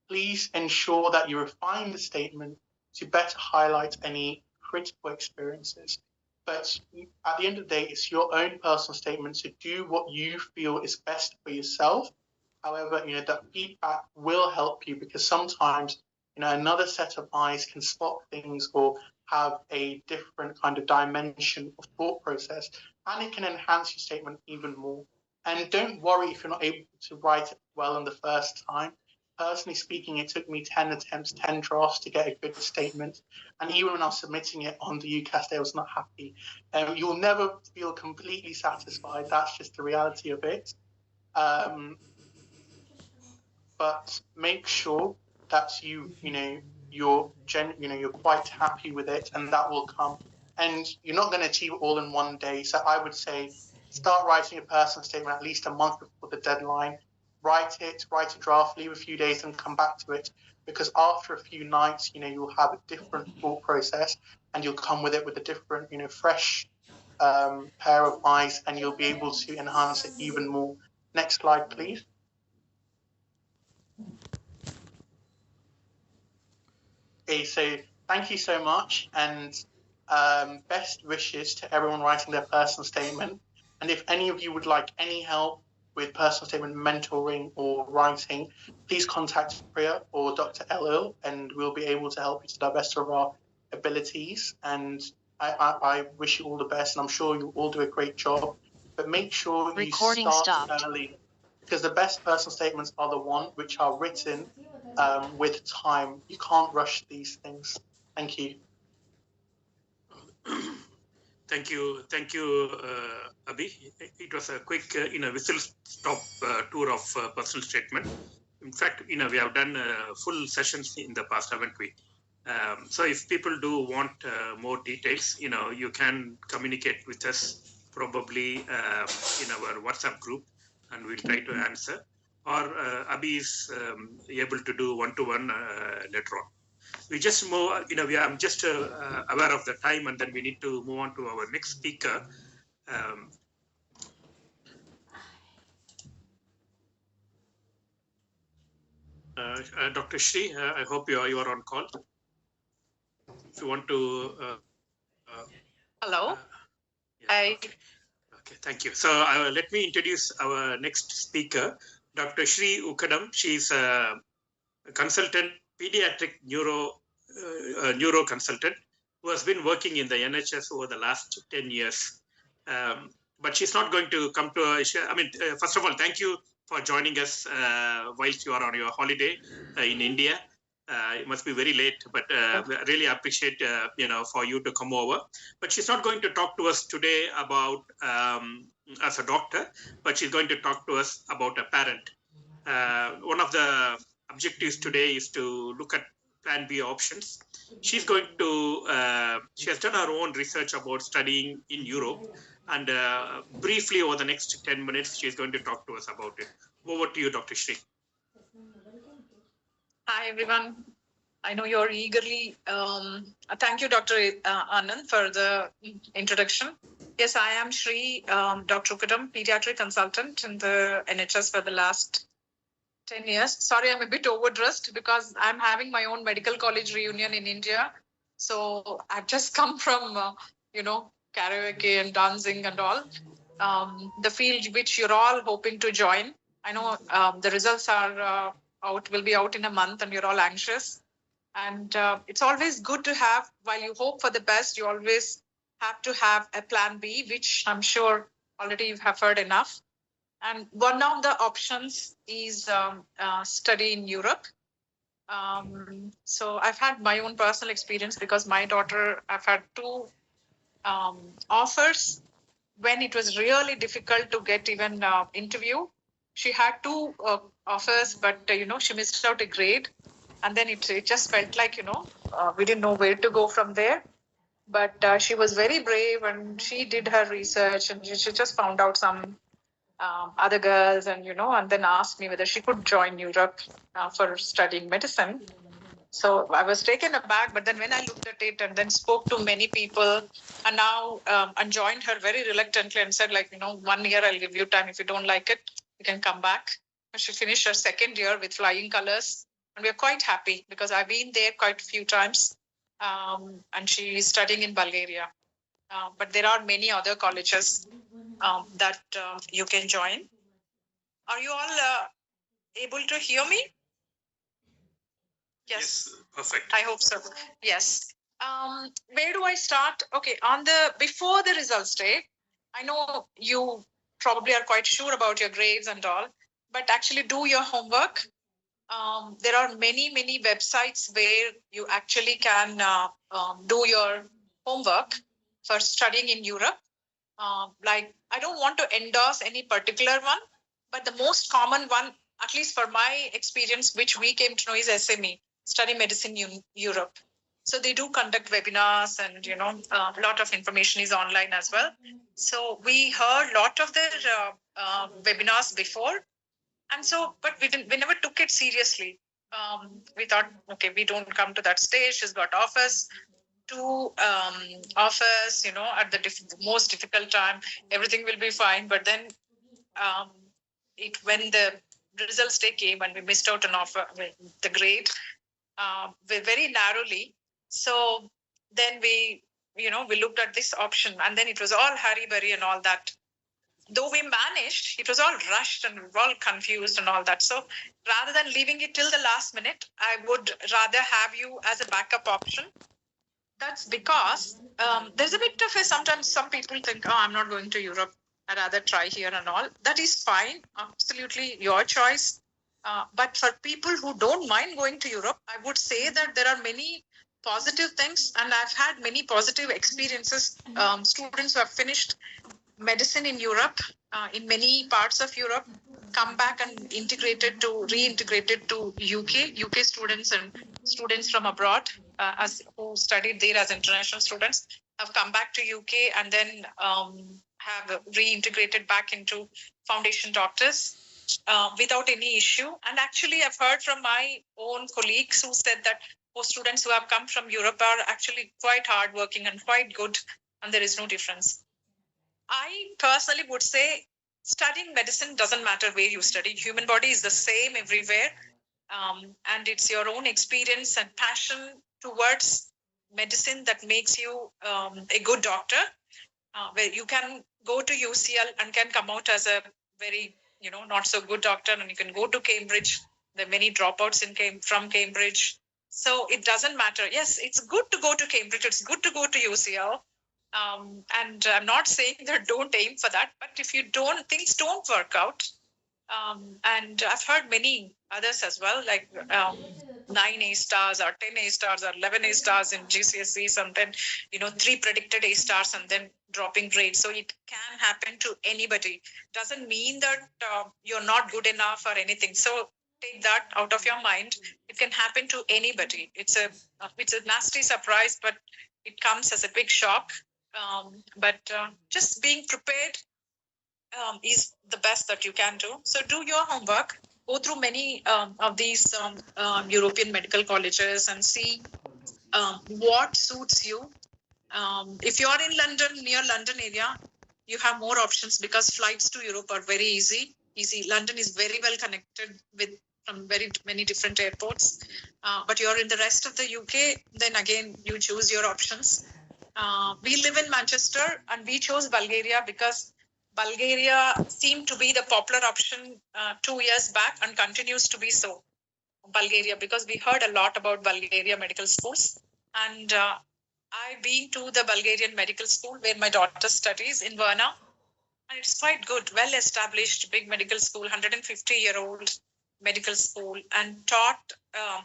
please ensure that you refine the statement to better highlight any critical experiences. But at the end of the day, it's your own personal statement, so do what you feel is best for yourself. However, that feedback will help you, because sometimes another set of eyes can spot things or have a different kind of dimension of thought process, and it can enhance your statement even more. And don't worry if you're not able to write it well in the first time. Personally speaking, it took me 10 attempts, 10 drafts to get a good statement. And even when I was submitting it on the UCAS day, I was not happy. You'll never feel completely satisfied. That's just the reality of it. But make sure that you're quite happy with it, and that will come. And you're not going to achieve it all in one day. So I would say start writing a personal statement at least a month before the deadline. Write a draft, leave a few days, and come back to it. Because after a few nights, you'll have a different thought process, and you'll come with it with a different, fresh pair of eyes, and you'll be able to enhance it even more. Next slide, please. Okay, so thank you so much, and best wishes to everyone writing their personal statement. And if any of you would like any help with personal statement mentoring or writing, please contact Priya or Dr. Elil, and we'll be able to help you to the best of our abilities. And I wish you all the best, and I'm sure you'll all do a great job. But make sure you start early, because the best personal statements are the ones which are written with time. You can't rush these things. Thank you. Thank you, Abhi. It was a quick, whistle-stop tour of personal statement. In fact, we have done full sessions in the past, haven't we? So if people do want more details, you can communicate with us probably in our WhatsApp group, and we'll try to answer. Or Abhi is able to do one-to-one later on. We just move, I'm just aware of the time, and then we need to move on to our next speaker. Dr. Shri, I hope you are on call. If you want to... Hello. Yeah, okay, thank you. So let me introduce our next speaker, Dr. Shri Ukadam. She's a consultant, pediatric neuro consultant, who has been working in the NHS over the last 10 years. but she's not going to come to. First of all, thank you for joining us whilst you are on your holiday in India. It must be very late, but really appreciate for you to come over. But she's not going to talk to us today about as a doctor, but she's going to talk to us about a parent. One of the objectives today is to look at Plan B options. She's going to. She has done her own research about studying in Europe, and briefly over the next 10 minutes, she's going to talk to us about it. Over to you, Dr. Shri. Hi, everyone. I know you're eagerly. Thank you, Dr. Anand, for the introduction. Yes, I am Shri, Dr. Ukadam, pediatric consultant in the NHS for the last 10 years. Sorry, I'm a bit overdressed because I'm having my own medical college reunion in India. So I've just come from, karaoke and dancing and all. The field which you're all hoping to join. I know the results are will be out in a month and you're all anxious. And it's always good to have, while you hope for the best, you always have to have a plan B, which I'm sure already you have heard enough. And one of the options is study in Europe. So I've had my own personal experience because my daughter, I've had 2 offers when it was really difficult to get even interview. She had 2 offers, but she missed out a grade, and then it just felt like we didn't know where to go from there. But she was very brave, and she did her research, and she just found out some other girls, and and then asked me whether she could join Europe for studying medicine. So I was taken aback, but then when I looked at it and then spoke to many people, and now and joined her very reluctantly and said, 1 year I'll give you time. If you don't like it, you can come back. And she finished her 2nd year with flying colors, and we're quite happy because I've been there quite a few times, and she's studying in Bulgaria. But there are many other colleges that you can join. Are you all able to hear me? Yes, perfect. I hope so. Yes. Where do I start? Okay, before the results day, I know you probably are quite sure about your grades and all, but actually do your homework. There are many websites where you actually can do your homework for studying in Europe. I don't want to endorse any particular one, but the most common one, at least for my experience, which we came to know, is SME, Study Medicine in Europe. So they do conduct webinars, and a lot of information is online as well. So we heard a lot of their webinars before, and so, but we never took it seriously. We thought, okay, we don't come to that stage. She's got offers. 2 offers, at the most difficult time, everything will be fine. But then when the results day came and we missed out an offer, the grade, very narrowly. So then we looked at this option, and then it was all hurry-burry and all that. Though we managed, it was all rushed and we were all confused and all that. So rather than leaving it till the last minute, I would rather have you as a backup option. That's because there's a bit of sometimes some people think, oh, I'm not going to Europe. I'd rather try here and all. That is fine. Absolutely your choice. But for people who don't mind going to Europe, I would say that there are many positive things. And I've had many positive experiences. Students who have finished medicine in Europe, in many parts of Europe, come back and reintegrated to UK students and students from abroad who studied there as international students have come back to UK and then have reintegrated back into foundation doctors without any issue. And actually, I've heard from my own colleagues who said that most students who have come from Europe are actually quite hardworking and quite good, and there is no difference. I personally would say studying medicine doesn't matter where you study. Human body is the same everywhere. And it's your own experience and passion towards medicine that makes you a good doctor. Where you can go to UCL and can come out as a very, not so good doctor, and you can go to Cambridge. There are many dropouts from Cambridge. So it doesn't matter. Yes, it's good to go to Cambridge. It's good to go to UCL. And I'm not saying that don't aim for that, but if you don't, things don't work out. And I've heard many others as well, like 9 A stars or 10 A stars or 11 A stars in GCSEs, and then 3 predicted A stars and then dropping grades. So it can happen to anybody. Doesn't mean that you're not good enough or anything. So take that out of your mind. It can happen to anybody. It's a nasty surprise, but it comes as a big shock. But just being prepared is the best that you can do. So do your homework, go through many of these European medical colleges and see what suits you. If you're in London, near London area, you have more options because flights to Europe are very easy. London is very well connected from very many different airports. But you're in the rest of the UK, then again, you choose your options. We live in Manchester and we chose Bulgaria because Bulgaria seemed to be the popular option 2 years back and continues to be so. Bulgaria, because we heard a lot about Bulgaria medical schools. And I've been to the Bulgarian medical school where my daughter studies in Varna. And it's quite good, well established, big medical school, 150-year-old medical school, and taught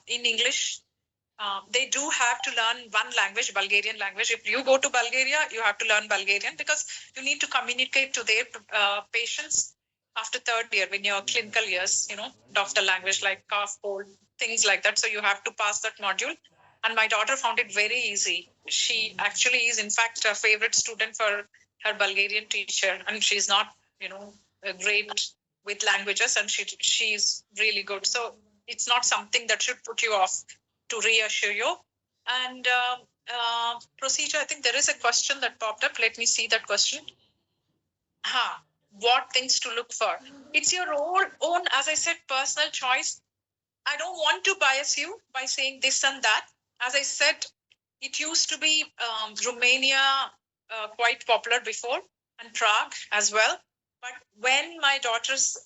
in English. They do have to learn one language, Bulgarian language. If you go to Bulgaria, you have to learn Bulgarian because you need to communicate to their patients after 3rd year when you're clinical years, of the language like cough, cold, things like that. So you have to pass that module. And my daughter found it very easy. She actually is, in fact, a favorite student for her Bulgarian teacher. And she's not, great with languages, and she's really good. So it's not something that should put you off, to reassure you. And procedure, I think there is a question that popped up. Let me see that question. What things to look for? It's your own, as I said, personal choice. I don't want to bias you by saying this and that. As I said, it used to be Romania quite popular before, and Prague as well. But when my daughters,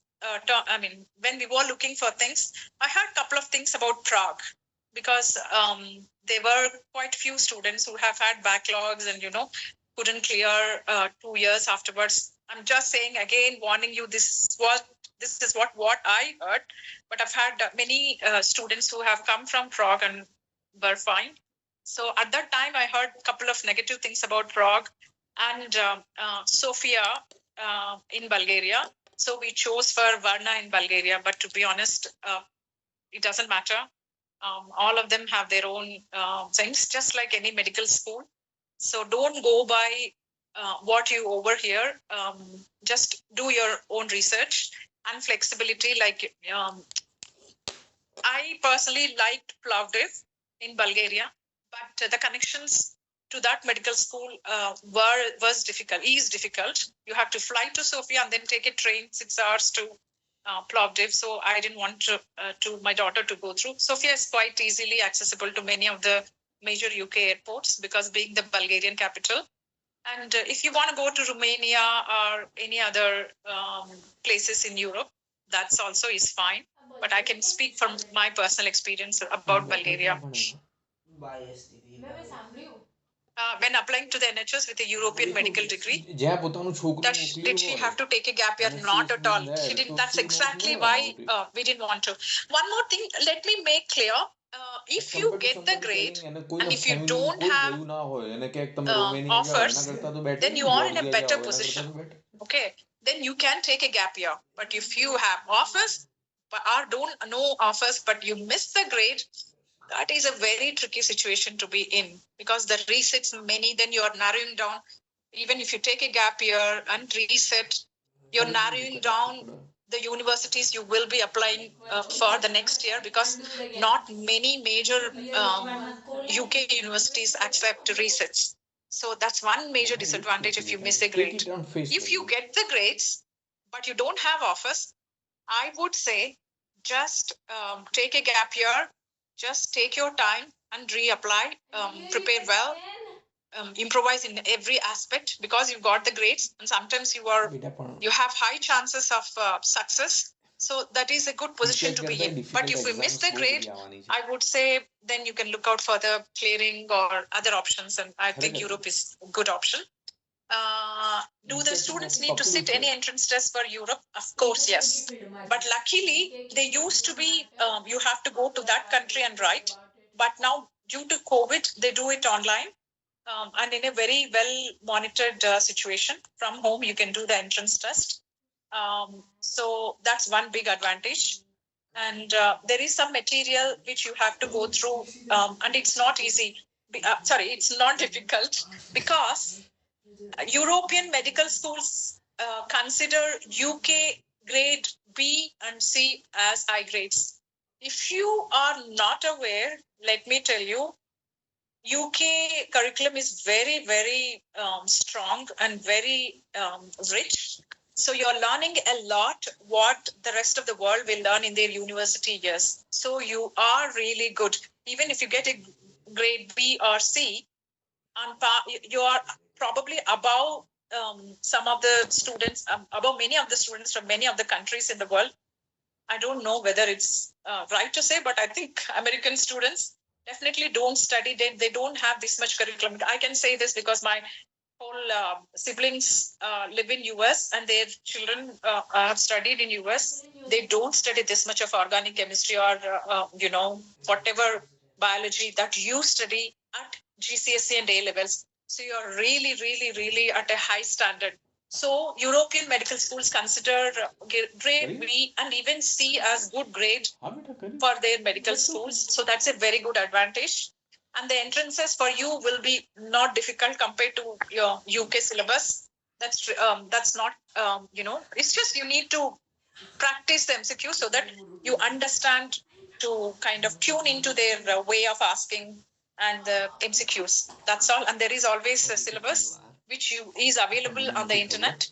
when we were looking for things, I heard a couple of things about Prague, because there were quite few students who have had backlogs and, couldn't clear 2 years afterwards. I'm just saying, again, warning you, this is what I heard, but I've had many students who have come from Prague and were fine. So at that time, I heard a couple of negative things about Prague and Sofia in Bulgaria. So we chose for Varna in Bulgaria, but to be honest, it doesn't matter. All of them have their own things, just like any medical school. So don't go by what you overhear. Just do your own research and flexibility. Like I personally liked Plovdiv in Bulgaria, but the connections to that medical school is difficult. You have to fly to Sofia and then take a train 6 hours to Plovdiv. So I didn't want to my daughter to go through. Sofia is quite easily accessible to many of the major UK airports because being the Bulgarian capital. And if you want to go to Romania or any other places in Europe, that's also is fine. But I can speak from my personal experience about Bulgaria. When applying to the NHS with a European medical degree, did she have to take a gap year? Not at all. She didn't. That's exactly why we didn't want to. One more thing, let me make clear. If you get the grade and if you don't have offers, then you are in a better position. Okay, then you can take a gap year. But if you have offers or no offers, but you miss the grade, that is a very tricky situation to be in because the resets many, then you are narrowing down. Even if you take a gap year and reset, you're narrowing down the universities you will be applying for the next year because not many major UK universities accept resets. So that's one major disadvantage if you miss a grade. If you get the grades, but you don't have offers, I would say just take a gap year, just take your time and reapply, prepare well, improvise in every aspect because you got the grades and sometimes you have high chances of success So that is a good position to be in. But if we miss the grade, I would say then you can look out for the clearing or other options. And I think Europe is a good option. Do the students need to sit any entrance test for Europe? Of course, yes. But luckily, they used to be, you have to go to that country and write. But now, due to COVID, they do it online. And in a very well monitored situation. From home, you can do the entrance test. So that's one big advantage. And there is some material which you have to go through, and it's not easy. It's not difficult because European medical schools consider UK grade B and C as high grades. If you are not aware, let me tell you, UK curriculum is very, very strong and very rich. So you're learning a lot what the rest of the world will learn in their university years. So you are really good. Even if you get a grade B or C, you are probably above some of the students, above many of the students from many of the countries in the world. I don't know whether it's right to say, but I think American students definitely don't study. They don't have this much curriculum. I can say this because my whole siblings live in US and their children have studied in US. They don't study this much of organic chemistry or, whatever biology that you study at GCSE and A levels. So you're really, really, really at a high standard. So European medical schools consider grade B and even C as good grade for their medical schools. So that's a very good advantage. And the entrances for you will be not difficult compared to your UK syllabus. That's not, it's just you need to practice the MCQ so that you understand to kind of tune into their way of asking and the MCQs. That's all. And there is always a syllabus which is available on the internet.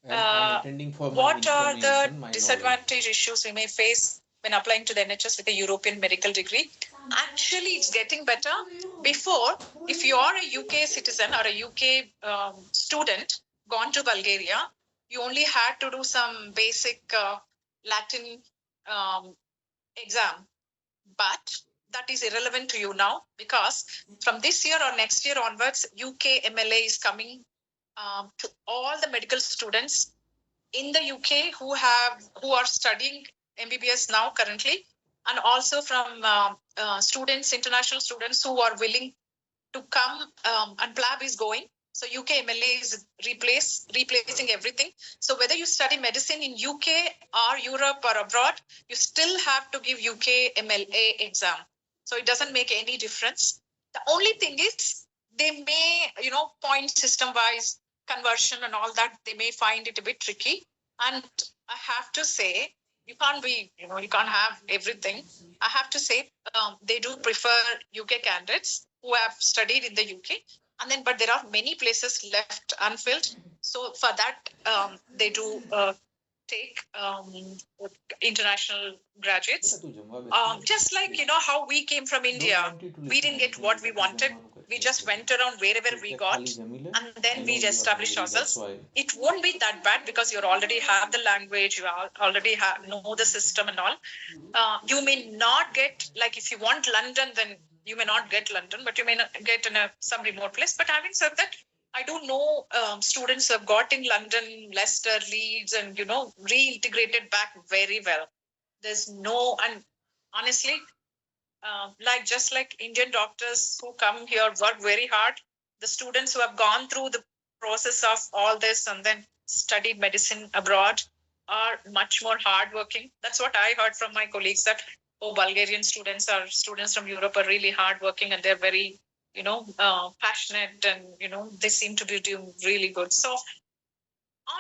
What are the disadvantage issues we may face when applying to the NHS with a European medical degree? Actually, it's getting better. Before, if you are a UK citizen or a UK student gone to Bulgaria, you only had to do some basic Latin exam. But that is irrelevant to you now because from this year or next year onwards, UK MLA is coming to all the medical students in the UK who are studying MBBS now currently, and also from students, international students who are willing to come, and PLAB is going. So UK MLA is replacing everything. So whether you study medicine in UK or Europe or abroad, you still have to give UK MLA exam. So it doesn't make any difference. The only thing is they may, point system wise conversion and all that, they may find it a bit tricky. And I have to say, you can't be, you can't have everything. I have to say, they do prefer UK candidates who have studied in the UK. And then, but there are many places left unfilled. So for that, they do take international graduates. Just like, how we came from India, we didn't get what we wanted. We just went around wherever we got, and then we established ourselves. It won't be that bad because you already have the language, you already know the system and all. You may not get, like if you want London, then you may not get London, but you may not get in some remote place. But having said that, I do know students who have got in London, Leicester, Leeds, and, reintegrated back very well. There's and honestly, just like Indian doctors who come here work very hard, the students who have gone through the process of all this and then studied medicine abroad are much more hardworking. That's what I heard from my colleagues, that Bulgarian students or students from Europe are really hardworking and they're very, passionate, and, they seem to be doing really good. So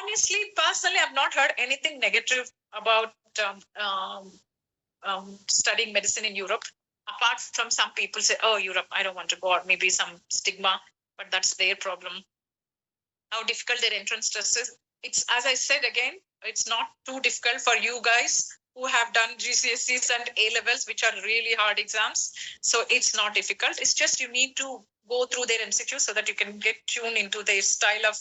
honestly, personally, I've not heard anything negative about studying medicine in Europe, apart from some people say, oh, Europe, I don't want to go, or maybe some stigma, but that's their problem. How difficult their entrance test is. It's, as I said again, it's not too difficult for you guys who have done GCSEs and A levels, which are really hard exams. So it's not difficult. It's just you need to go through their MCQ so that you can get tuned into their style of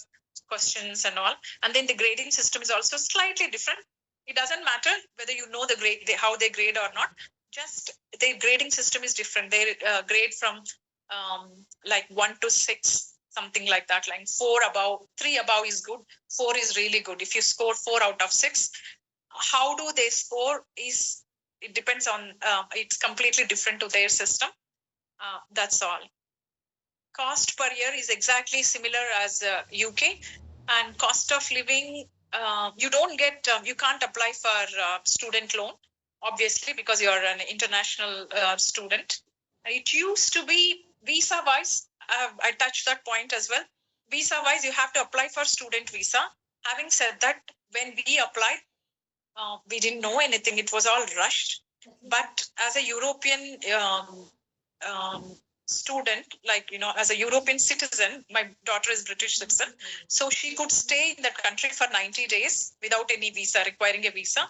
questions and all. And then the grading system is also slightly different. It doesn't matter whether you know the grade, how they grade or not. Just their grading system is different. They grade from like 1 to 6, something like that. Like 4 above, 3 above is good. 4 is really good. If you score 4 out of 6, how do they score is, it depends on, it's completely different to their system. That's all. Cost per year is exactly similar as UK, and cost of living, you don't get, you can't apply for student loan, obviously, because you're an international student. It used to be visa wise. I touched that point as well. Visa wise, you have to apply for student visa. Having said that, when we applied, we didn't know anything. It was all rushed. But as a European student, like, as a European citizen, my daughter is British citizen, so she could stay in that country for 90 days without any visa, requiring a visa.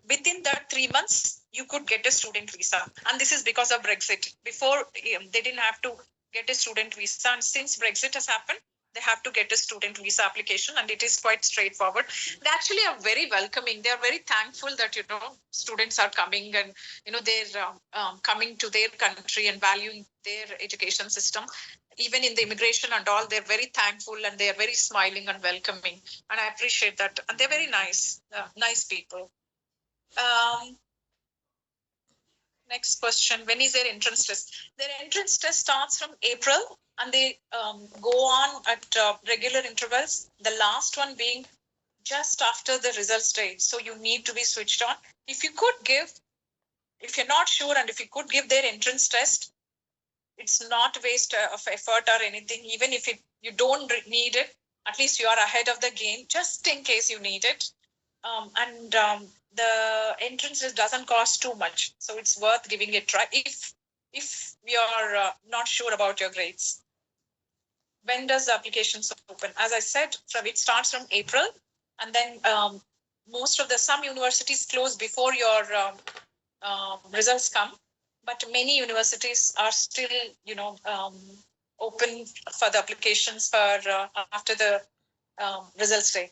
Within that 3 months, you could get a student visa. And this is because of Brexit. Before, they didn't have to get a student visa. And since Brexit has happened, they have to get a student visa application, and it is quite straightforward. They actually are very welcoming. They are very thankful that, students are coming, and, they're coming to their country and valuing their education system. Even in the immigration and all, they're very thankful, and they are very smiling and welcoming. And I appreciate that. And they're very nice, nice people. Next question. When is their entrance test? Their entrance test starts from April, and they go on at regular intervals. The last one being just after the results day. So you need to be switched on. If you're not sure, and if you could give their entrance test, it's not a waste of effort or anything. Even if you don't need it, at least you are ahead of the game, just in case you need it. The entrance doesn't cost too much, so it's worth giving it a try if you're not sure about your grades. When does the applications open? As I said, it starts from April, and then some universities close before your results come, but many universities are still open for the applications for after the results day.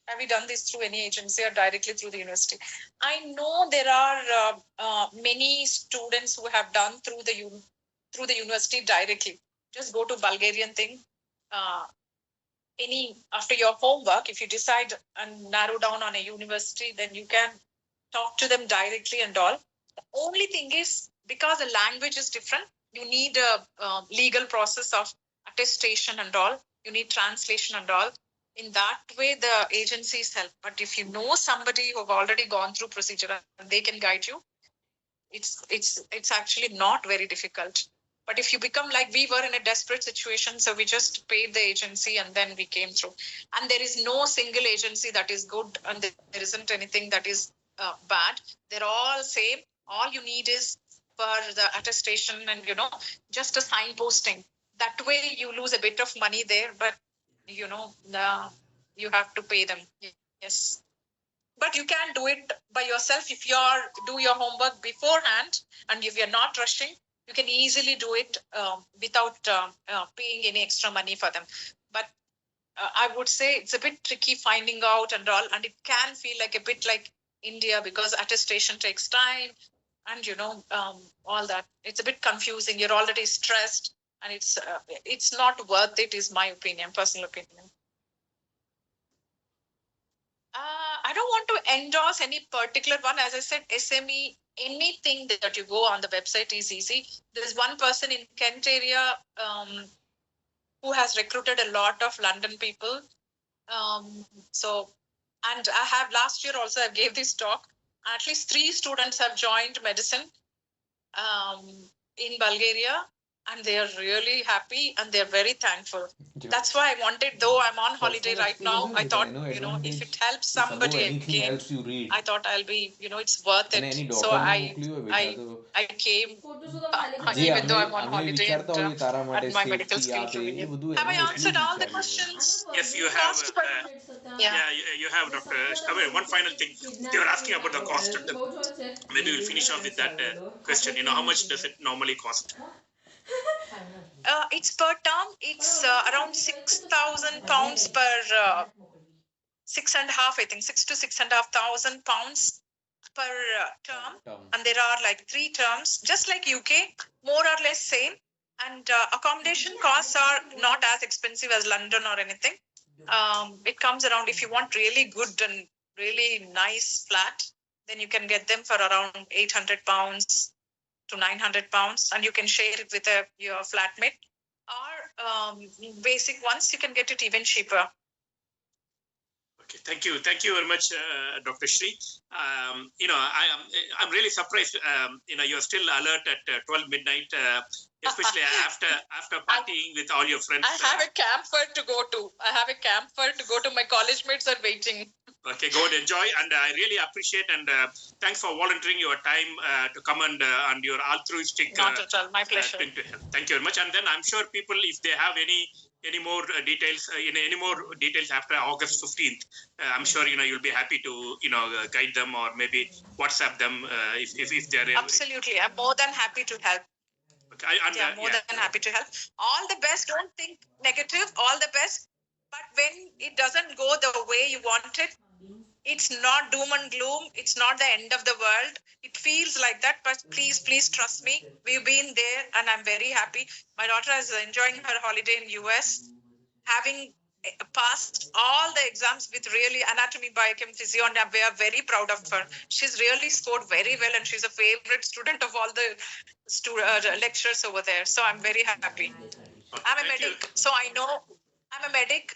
Have you done this through any agency or directly through the university? I know there are many students who have done through the university directly. Just go to Bulgarian thing. After your homework, if you decide and narrow down on a university, then you can talk to them directly and all. The only thing is, because the language is different, you need a legal process of attestation and all. You need translation and all. In that way, the agencies help. But if you know somebody who have already gone through procedure and they can guide you, it's actually not very difficult. But if you become like we were in a desperate situation, so we just paid the agency and then we came through. And there is no single agency that is good, and there isn't anything that is bad. They're all same. All you need is for the attestation and, just a signposting. That way you lose a bit of money there, but you have to pay them. Yes, but you can do it by yourself. If you do your homework beforehand, and if you're not rushing, you can easily do it without paying any extra money for them. But I would say it's a bit tricky finding out and all, and it can feel like a bit like India, because attestation takes time, and all that. It's a bit confusing. You're already stressed, and it's not worth it, is my opinion, personal opinion. I don't want to endorse any particular one. As I said, SME, anything that you go on the website is easy. There's one person in Kent area who has recruited a lot of London people. And I have last year also, I gave this talk. At least 3 students have joined medicine in Bulgaria, and they are really happy and they're very thankful. That's why I wanted, though I'm on holiday right now, I thought, if it helps somebody again, I thought I'll be, it's worth it. So I came, even though I'm on holiday, at my medical skill review. Have I answered all the questions? Yes, you have. You have, Dr. One final thing. They were asking about the cost. Maybe we'll finish off with that question. How much does it normally cost? It's per term. It's around £6,000 per 6 to 6,500 pounds per term. And there are like 3 terms, just like UK, more or less same. And accommodation costs are not as expensive as London or anything. It comes around, if you want really good and really nice flat, then you can get them for around 800 pounds to 900 pounds, and you can share it with your flatmate. Or basic ones, you can get it even cheaper. Okay, thank you very much, Dr. Shri. I'm really surprised. You're still alert at 12 midnight, especially after partying with all your friends. I have a camper to go to. My college mates are waiting. Okay, go and enjoy, and I really appreciate and thanks for volunteering your time to come and your altruistic. Not at all, my pleasure. Thing to help. Thank you very much. And then I'm sure people, if they have any more details, any more details after August 15th, I'm sure you'll be happy to guide them or maybe WhatsApp them if they're absolutely. I'm more than happy to help. Okay, more than happy to help. All the best. Don't think negative. All the best. But when it doesn't go the way you want it, it's not doom and gloom. It's not the end of the world. It feels like that, but please trust me. We've been there, and I'm very happy. My daughter is enjoying her holiday in US, having passed all the exams with really anatomy, biochem, physio, and we are very proud of her. She's really scored very well, and she's a favorite student of all the lecturers over there. So I'm very happy. I'm a medic,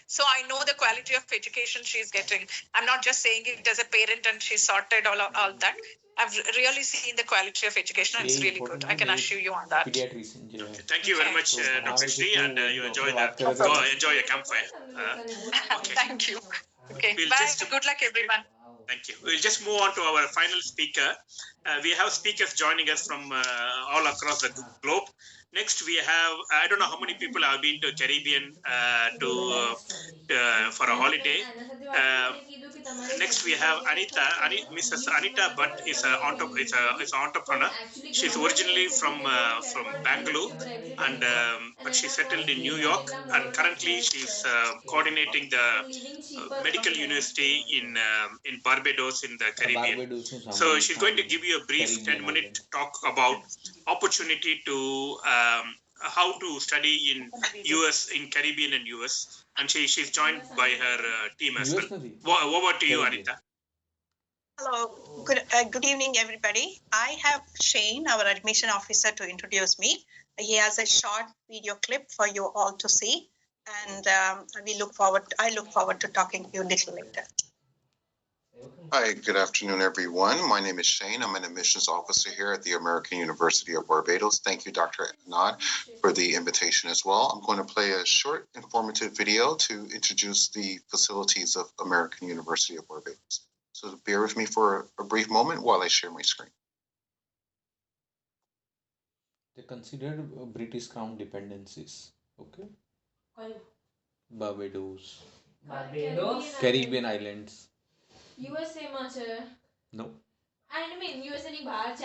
so I know the quality of education she's getting. I'm not just saying it as a parent and she's sorted all that. I've really seen the quality of education, and it's really good. I can assure you on that. Okay, thank you very much, Dr. Shri, and you enjoy that. Go enjoy your campfire. Okay. Thank you. Okay, bye. Good luck, everyone. Thank you. We'll just move on to our final speaker. We have speakers joining us from all across the globe. Next, we have, I don't know how many people have been to Caribbean for a holiday. Next, we have Mrs. Anita Butt is an entrepreneur. She's originally from Bangalore, and but she settled in New York, and currently she's coordinating the medical university in Barbados in the Caribbean. So she's going to give you a brief 10-minute talk about opportunity to how to study in US, in Caribbean and US, and she's joined by her team as well. Over to you, Anita. Hello, good evening, everybody. I have Shane, our admission officer, to introduce me. He has a short video clip for you all to see, and I look forward to talking to you a little later. Hi, good afternoon, everyone. My name is Shane. I'm an admissions officer here at the American University of Barbados. Thank you, Dr. Anand, for the invitation as well. I'm going to play a short, informative video to introduce the facilities of American University of Barbados. So bear with me for a brief moment while I share my screen. They considered British Crown dependencies. Okay. Barbados. Caribbean islands. USA No. I mean USA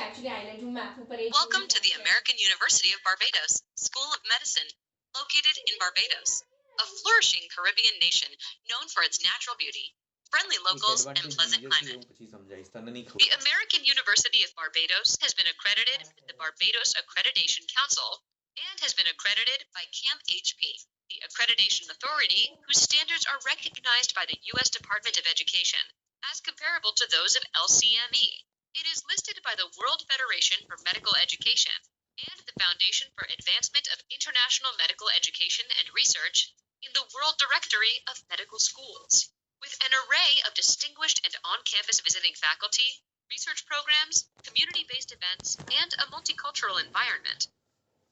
actually island Welcome to the American University of Barbados School of Medicine, located in Barbados, a flourishing Caribbean nation known for its natural beauty, friendly locals, and pleasant climate. The American University of Barbados has been accredited with the Barbados Accreditation Council and has been accredited by CAMP HP, the accreditation authority whose standards are recognized by the U.S. Department of Education as comparable to those of LCME. It is listed by the World Federation for Medical Education and the Foundation for Advancement of International Medical Education and Research in the World Directory of Medical Schools. With an array of distinguished and on-campus visiting faculty, research programs, community-based events, and a multicultural environment,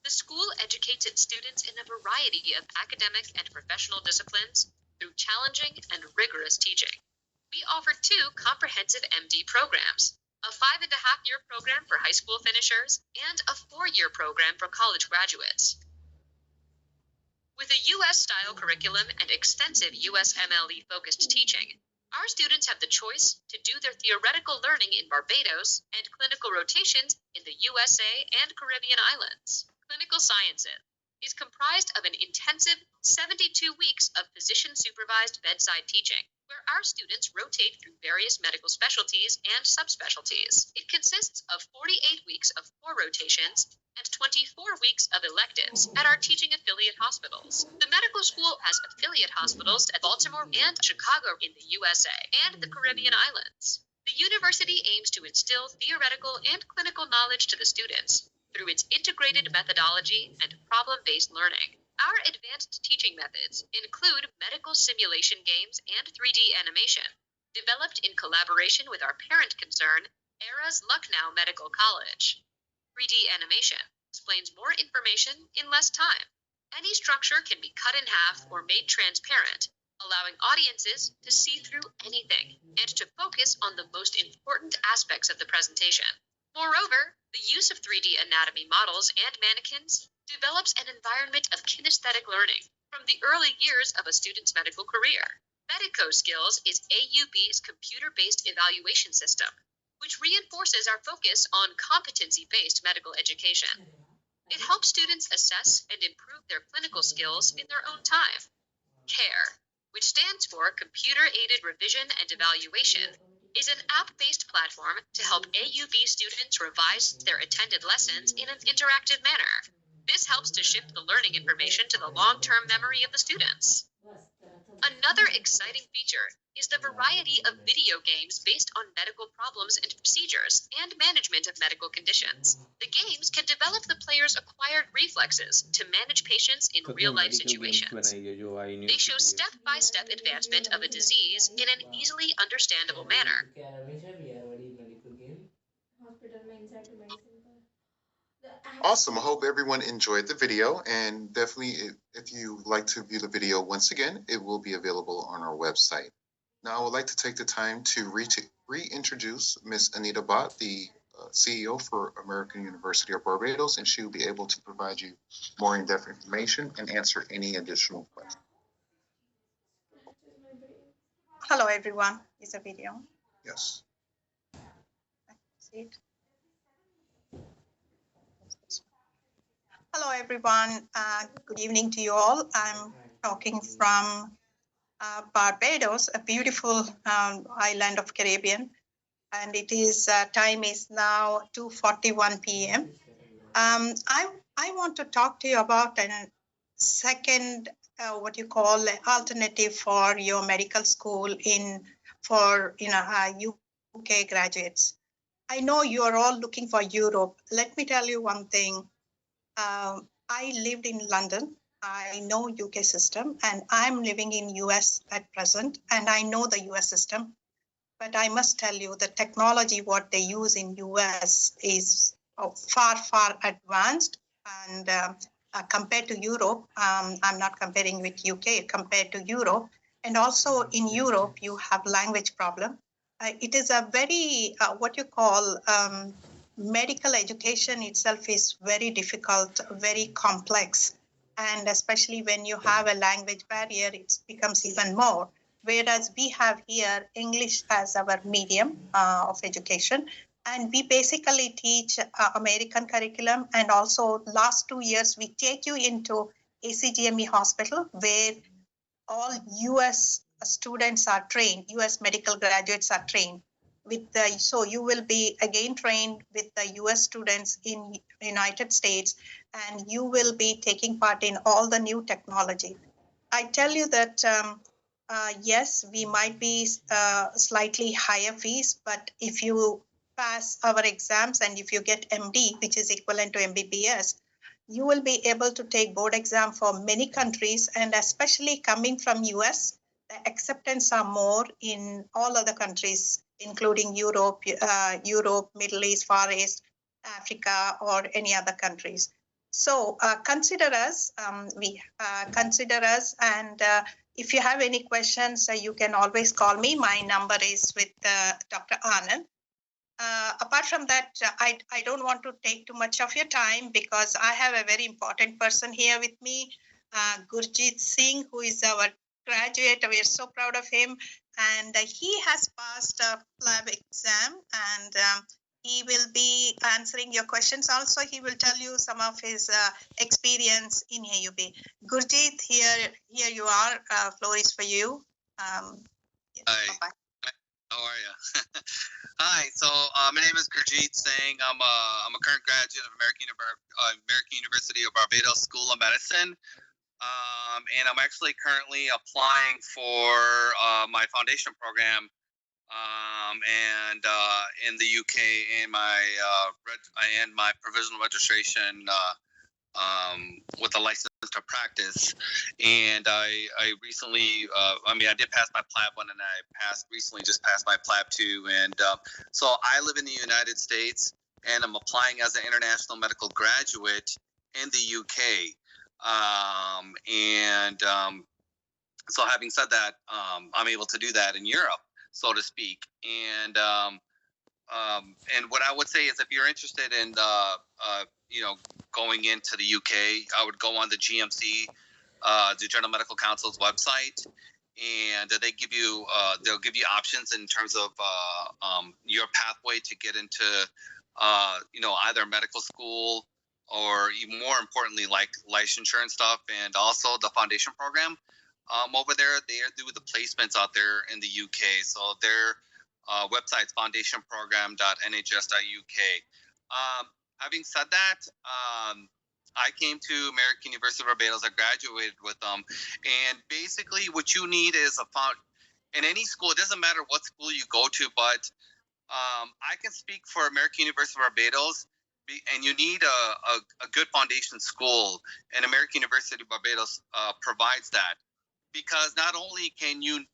the school educates its students in a variety of academic and professional disciplines through challenging and rigorous teaching. We offer 2 comprehensive MD programs, a 5.5-year program for high school finishers and a 4-year program for college graduates. With a U.S.-style curriculum and extensive USMLE-focused teaching, our students have the choice to do their theoretical learning in Barbados and clinical rotations in the USA and Caribbean islands. Clinical Sciences is comprised of an intensive 72 weeks of physician-supervised bedside teaching, where Our students rotate through various medical specialties and subspecialties. It consists of 48 weeks of core rotations and 24 weeks of electives at our teaching affiliate hospitals. The medical school has affiliate hospitals at Baltimore and Chicago in the USA and the Caribbean islands. The university aims to instill theoretical and clinical knowledge to the students through its integrated methodology and problem-based learning. Our advanced teaching methods include medical simulation games and 3D animation, developed in collaboration with our parent concern, ERA's Lucknow Medical College. 3D animation explains more information in less time. Any structure can be cut in half or made transparent, allowing audiences to see through anything and to focus on the most important aspects of the presentation. Moreover, the use of 3D anatomy models and mannequins develops an environment of kinesthetic learning from the early years of a student's medical career. Medico Skills is AUB's computer-based evaluation system, which reinforces our focus on competency-based medical education. It helps students assess and improve their clinical skills in their own time. CARE, which stands for Computer-Aided Revision and Evaluation, is an app-based platform to help AUB students revise their attended lessons in an interactive manner. This helps to shift the learning information to the long-term memory of the students. Another exciting feature is the variety of video games based on medical problems and procedures and management of medical conditions. The games can develop the player's acquired reflexes to manage patients in real-life situations. They show step-by-step advancement of a disease in an easily understandable manner. Hospital में inside to medicine का. Awesome. I hope everyone enjoyed the video, and definitely if you like to view the video once again, it will be available on our website. Now, I would like to take the time to reintroduce Ms. Anita Bott, the CEO for American University of Barbados, and she will be able to provide you more in-depth information and answer any additional questions. Hello, everyone. Is a video. Yes. See it? Hello, everyone. Good evening to you all. I'm talking from Barbados, a beautiful island of Caribbean, and it is time is now 2:41 p.m. I want to talk to you about a second what you call alternative for your medical school for UK graduates. I know you are all looking for Europe. Let me tell you one thing. I lived in London. I know UK system, and I'm living in US at present, and I know the US system. But I must tell you, the technology what they use in US is far, far advanced, and compared to Europe, I'm not comparing with UK, compared to Europe, and also in Europe, you have language problem. It is a very, what you call, medical education itself is very difficult, very complex. And especially when you have a language barrier, it becomes even more. Whereas we have here English as our medium of education. And we basically teach American curriculum. And also last 2 years, we take you into ACGME hospital where all US students are trained, US medical graduates are trained. So you will be again trained with the US students in United States, and you will be taking part in all the new technology. I tell you that, yes, we might be slightly higher fees, but if you pass our exams and if you get MD, which is equivalent to MBBS, you will be able to take board exam for many countries, and especially coming from US, the acceptance are more in all other countries, including Europe, Middle East, Far East, Africa, or any other countries. So consider us, consider us, and if you have any questions, you can always call me. My number is with Dr. Anand. Apart from that, I don't want to take too much of your time because I have a very important person here with me, Gurjeet Singh, who is our graduate. We are so proud of him. And he has passed a lab exam, and he will be answering your questions. Also, he will tell you some of his experience in AUB. Gurjeet, here you are. Floor is for you. Hi. Bye-bye. How are you? Hi. So my name is Gurjeet Singh. I'm a current graduate of American University of Barbados School of Medicine, and I'm actually currently applying for my foundation program, and in the UK, and my provisional registration. With a license to practice, and I recently, I did pass my PLAB 1, and I just passed my PLAB 2, and so I live in the United States, and I'm applying as an international medical graduate in the UK, so having said that, I'm able to do that in Europe, so to speak, and what I would say is, if you're interested in, going into the UK, I would go on the GMC, the General Medical Council's website, and they'll give you options in terms of your pathway to get into, either medical school or, even more importantly, like licensure and stuff, and also the foundation program. Over there, they do the placements out there in the UK, so they're website's foundationprogram.nhs.uk. Having said that, I came to American University of Barbados. I graduated with them, and basically, what you need is in any school. It doesn't matter what school you go to, but I can speak for American University of Barbados, and you need a good foundation school, and American University of Barbados provides that, because not only can you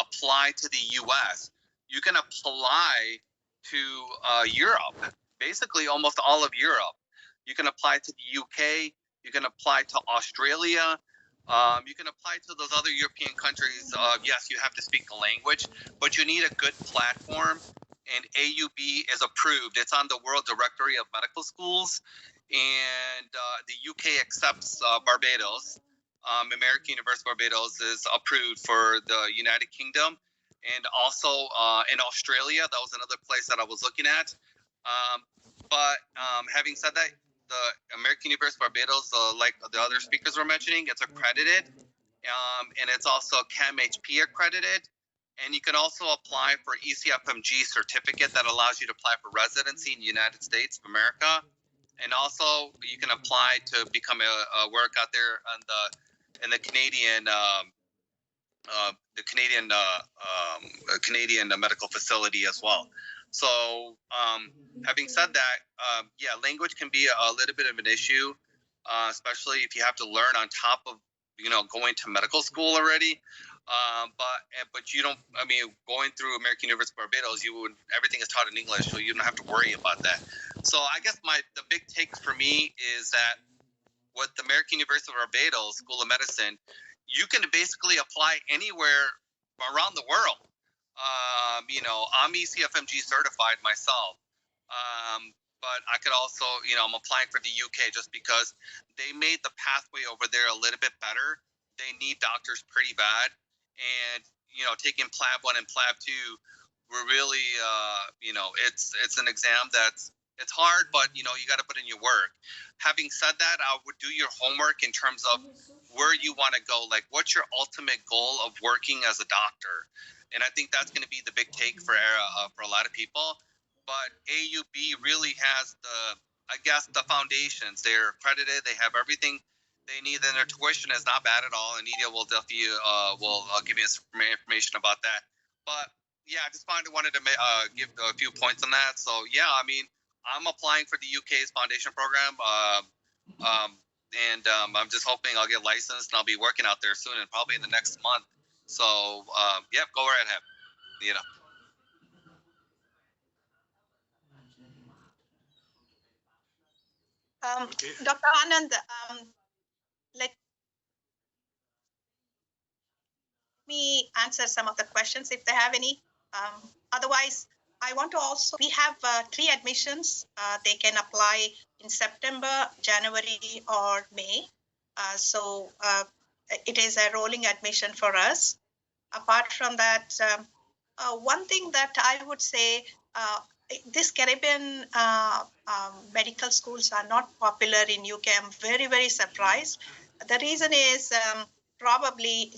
apply to the U.S., you can apply to Europe, basically almost all of Europe. You can apply to the UK, you can apply to Australia, you can apply to those other European countries. Yes, you have to speak the language, but you need a good platform, and AUB is approved. It's on the World Directory of Medical Schools, and the UK accepts Barbados. American University of Barbados is approved for the United Kingdom, and also in Australia. That was another place that I was looking at. But having said that, the American University of Barbados, like the other speakers were mentioning, it's accredited, and it's also CAMHP accredited. And you can also apply for ECFMG certificate that allows you to apply for residency in the United States of America. And also, you can apply to become a work out there on in the Canadian Canadian medical facility as well. So, having said that, language can be a little bit of an issue, especially if you have to learn on top of going to medical school already. But you don't. Going through American University of Barbados, everything is taught in English, so you don't have to worry about that. So I guess the big take for me is that with the American University of Barbados School of Medicine, you can basically apply anywhere around the world. I'm ECFMG certified myself, but I could also, I'm applying for the UK just because they made the pathway over there a little bit better. They need doctors pretty bad, and taking PLAB 1 and PLAB 2, we're really, it's an exam it's hard, but you got to put in your work. Having said that, I would do your homework in terms of where you want to go. Like, what's your ultimate goal of working as a doctor? And I think that's going to be the big take for a lot of people. But AUB really has the foundations. They're accredited. They have everything they need, and their tuition is not bad at all. And Nidia will definitely give you some information about that. But yeah, I just wanted to give a few points on that. So yeah, I'm applying for the UK's foundation program, and I'm just hoping I'll get licensed, and I'll be working out there soon, and probably in the next month. So, go right ahead. Okay. Dr. Anand, let me answer some of the questions if they have any. Otherwise, I want to also, we have 3 admissions. They can apply in September, January, or May. So it is a rolling admission for us. Apart from that, one thing that I would say, these Caribbean medical schools are not popular in UK. I'm very, very surprised. The reason is probably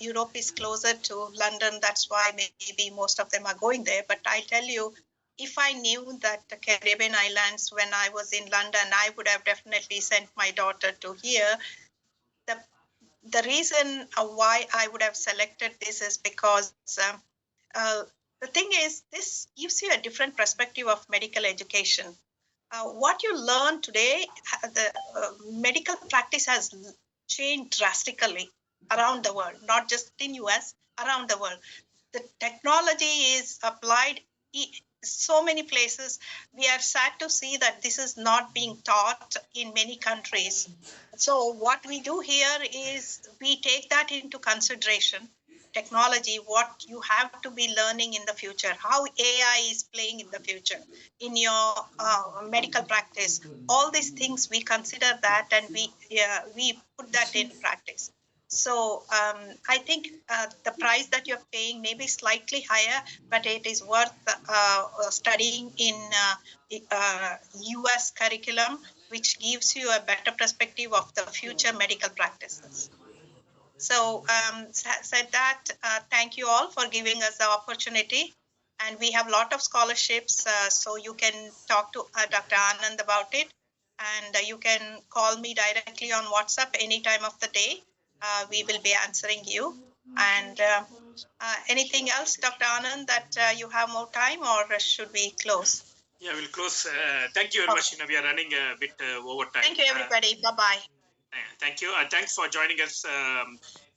Europe is closer to London. That's why maybe most of them are going there. But I tell you, if I knew that the Caribbean islands when I was in London, I would have definitely sent my daughter to here. The reason why I would have selected this is because the thing is, this gives you a different perspective of medical education. What you learn today, the medical practice has changed drastically around the world, not just in US, around the world. The technology is applied so many places. We are sad to see that this is not being taught in many countries. So what we do here is we take that into consideration. Technology, what you have to be learning in the future, how AI is playing in the future in your medical practice. All these things we consider that, and we put that in practice. So I think the price that you're paying may be slightly higher, but it is worth studying in US curriculum, which gives you a better perspective of the future medical practices. So said that, thank you all for giving us the opportunity. And we have a lot of scholarships, so you can talk to Dr. Anand about it. And you can call me directly on WhatsApp any time of the day. We will be answering you. And anything else, Dr. Anand, that you have more time, or should we close? Yeah, we'll close. Thank you very much. We are running a bit over time. Thank you, everybody. Bye-bye. Thank you. Thanks for joining us,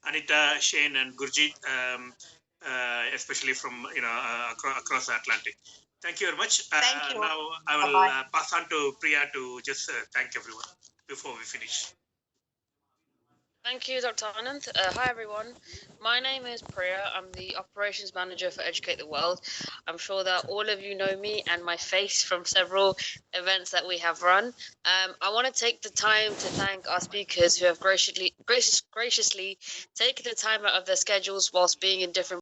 Anita, Shane, and Gurjeet, especially from across the Atlantic. Thank you very much. Thank you. Now I will pass on to Priya to just thank everyone before we finish. Thank you, Dr. Anand. Hi, everyone. My name is Priya. I'm the Operations Manager for Educate the World. I'm sure that all of you know me and my face from several events that we have run. I want to take the time to thank our speakers who have graciously taken the time out of their schedules whilst being in different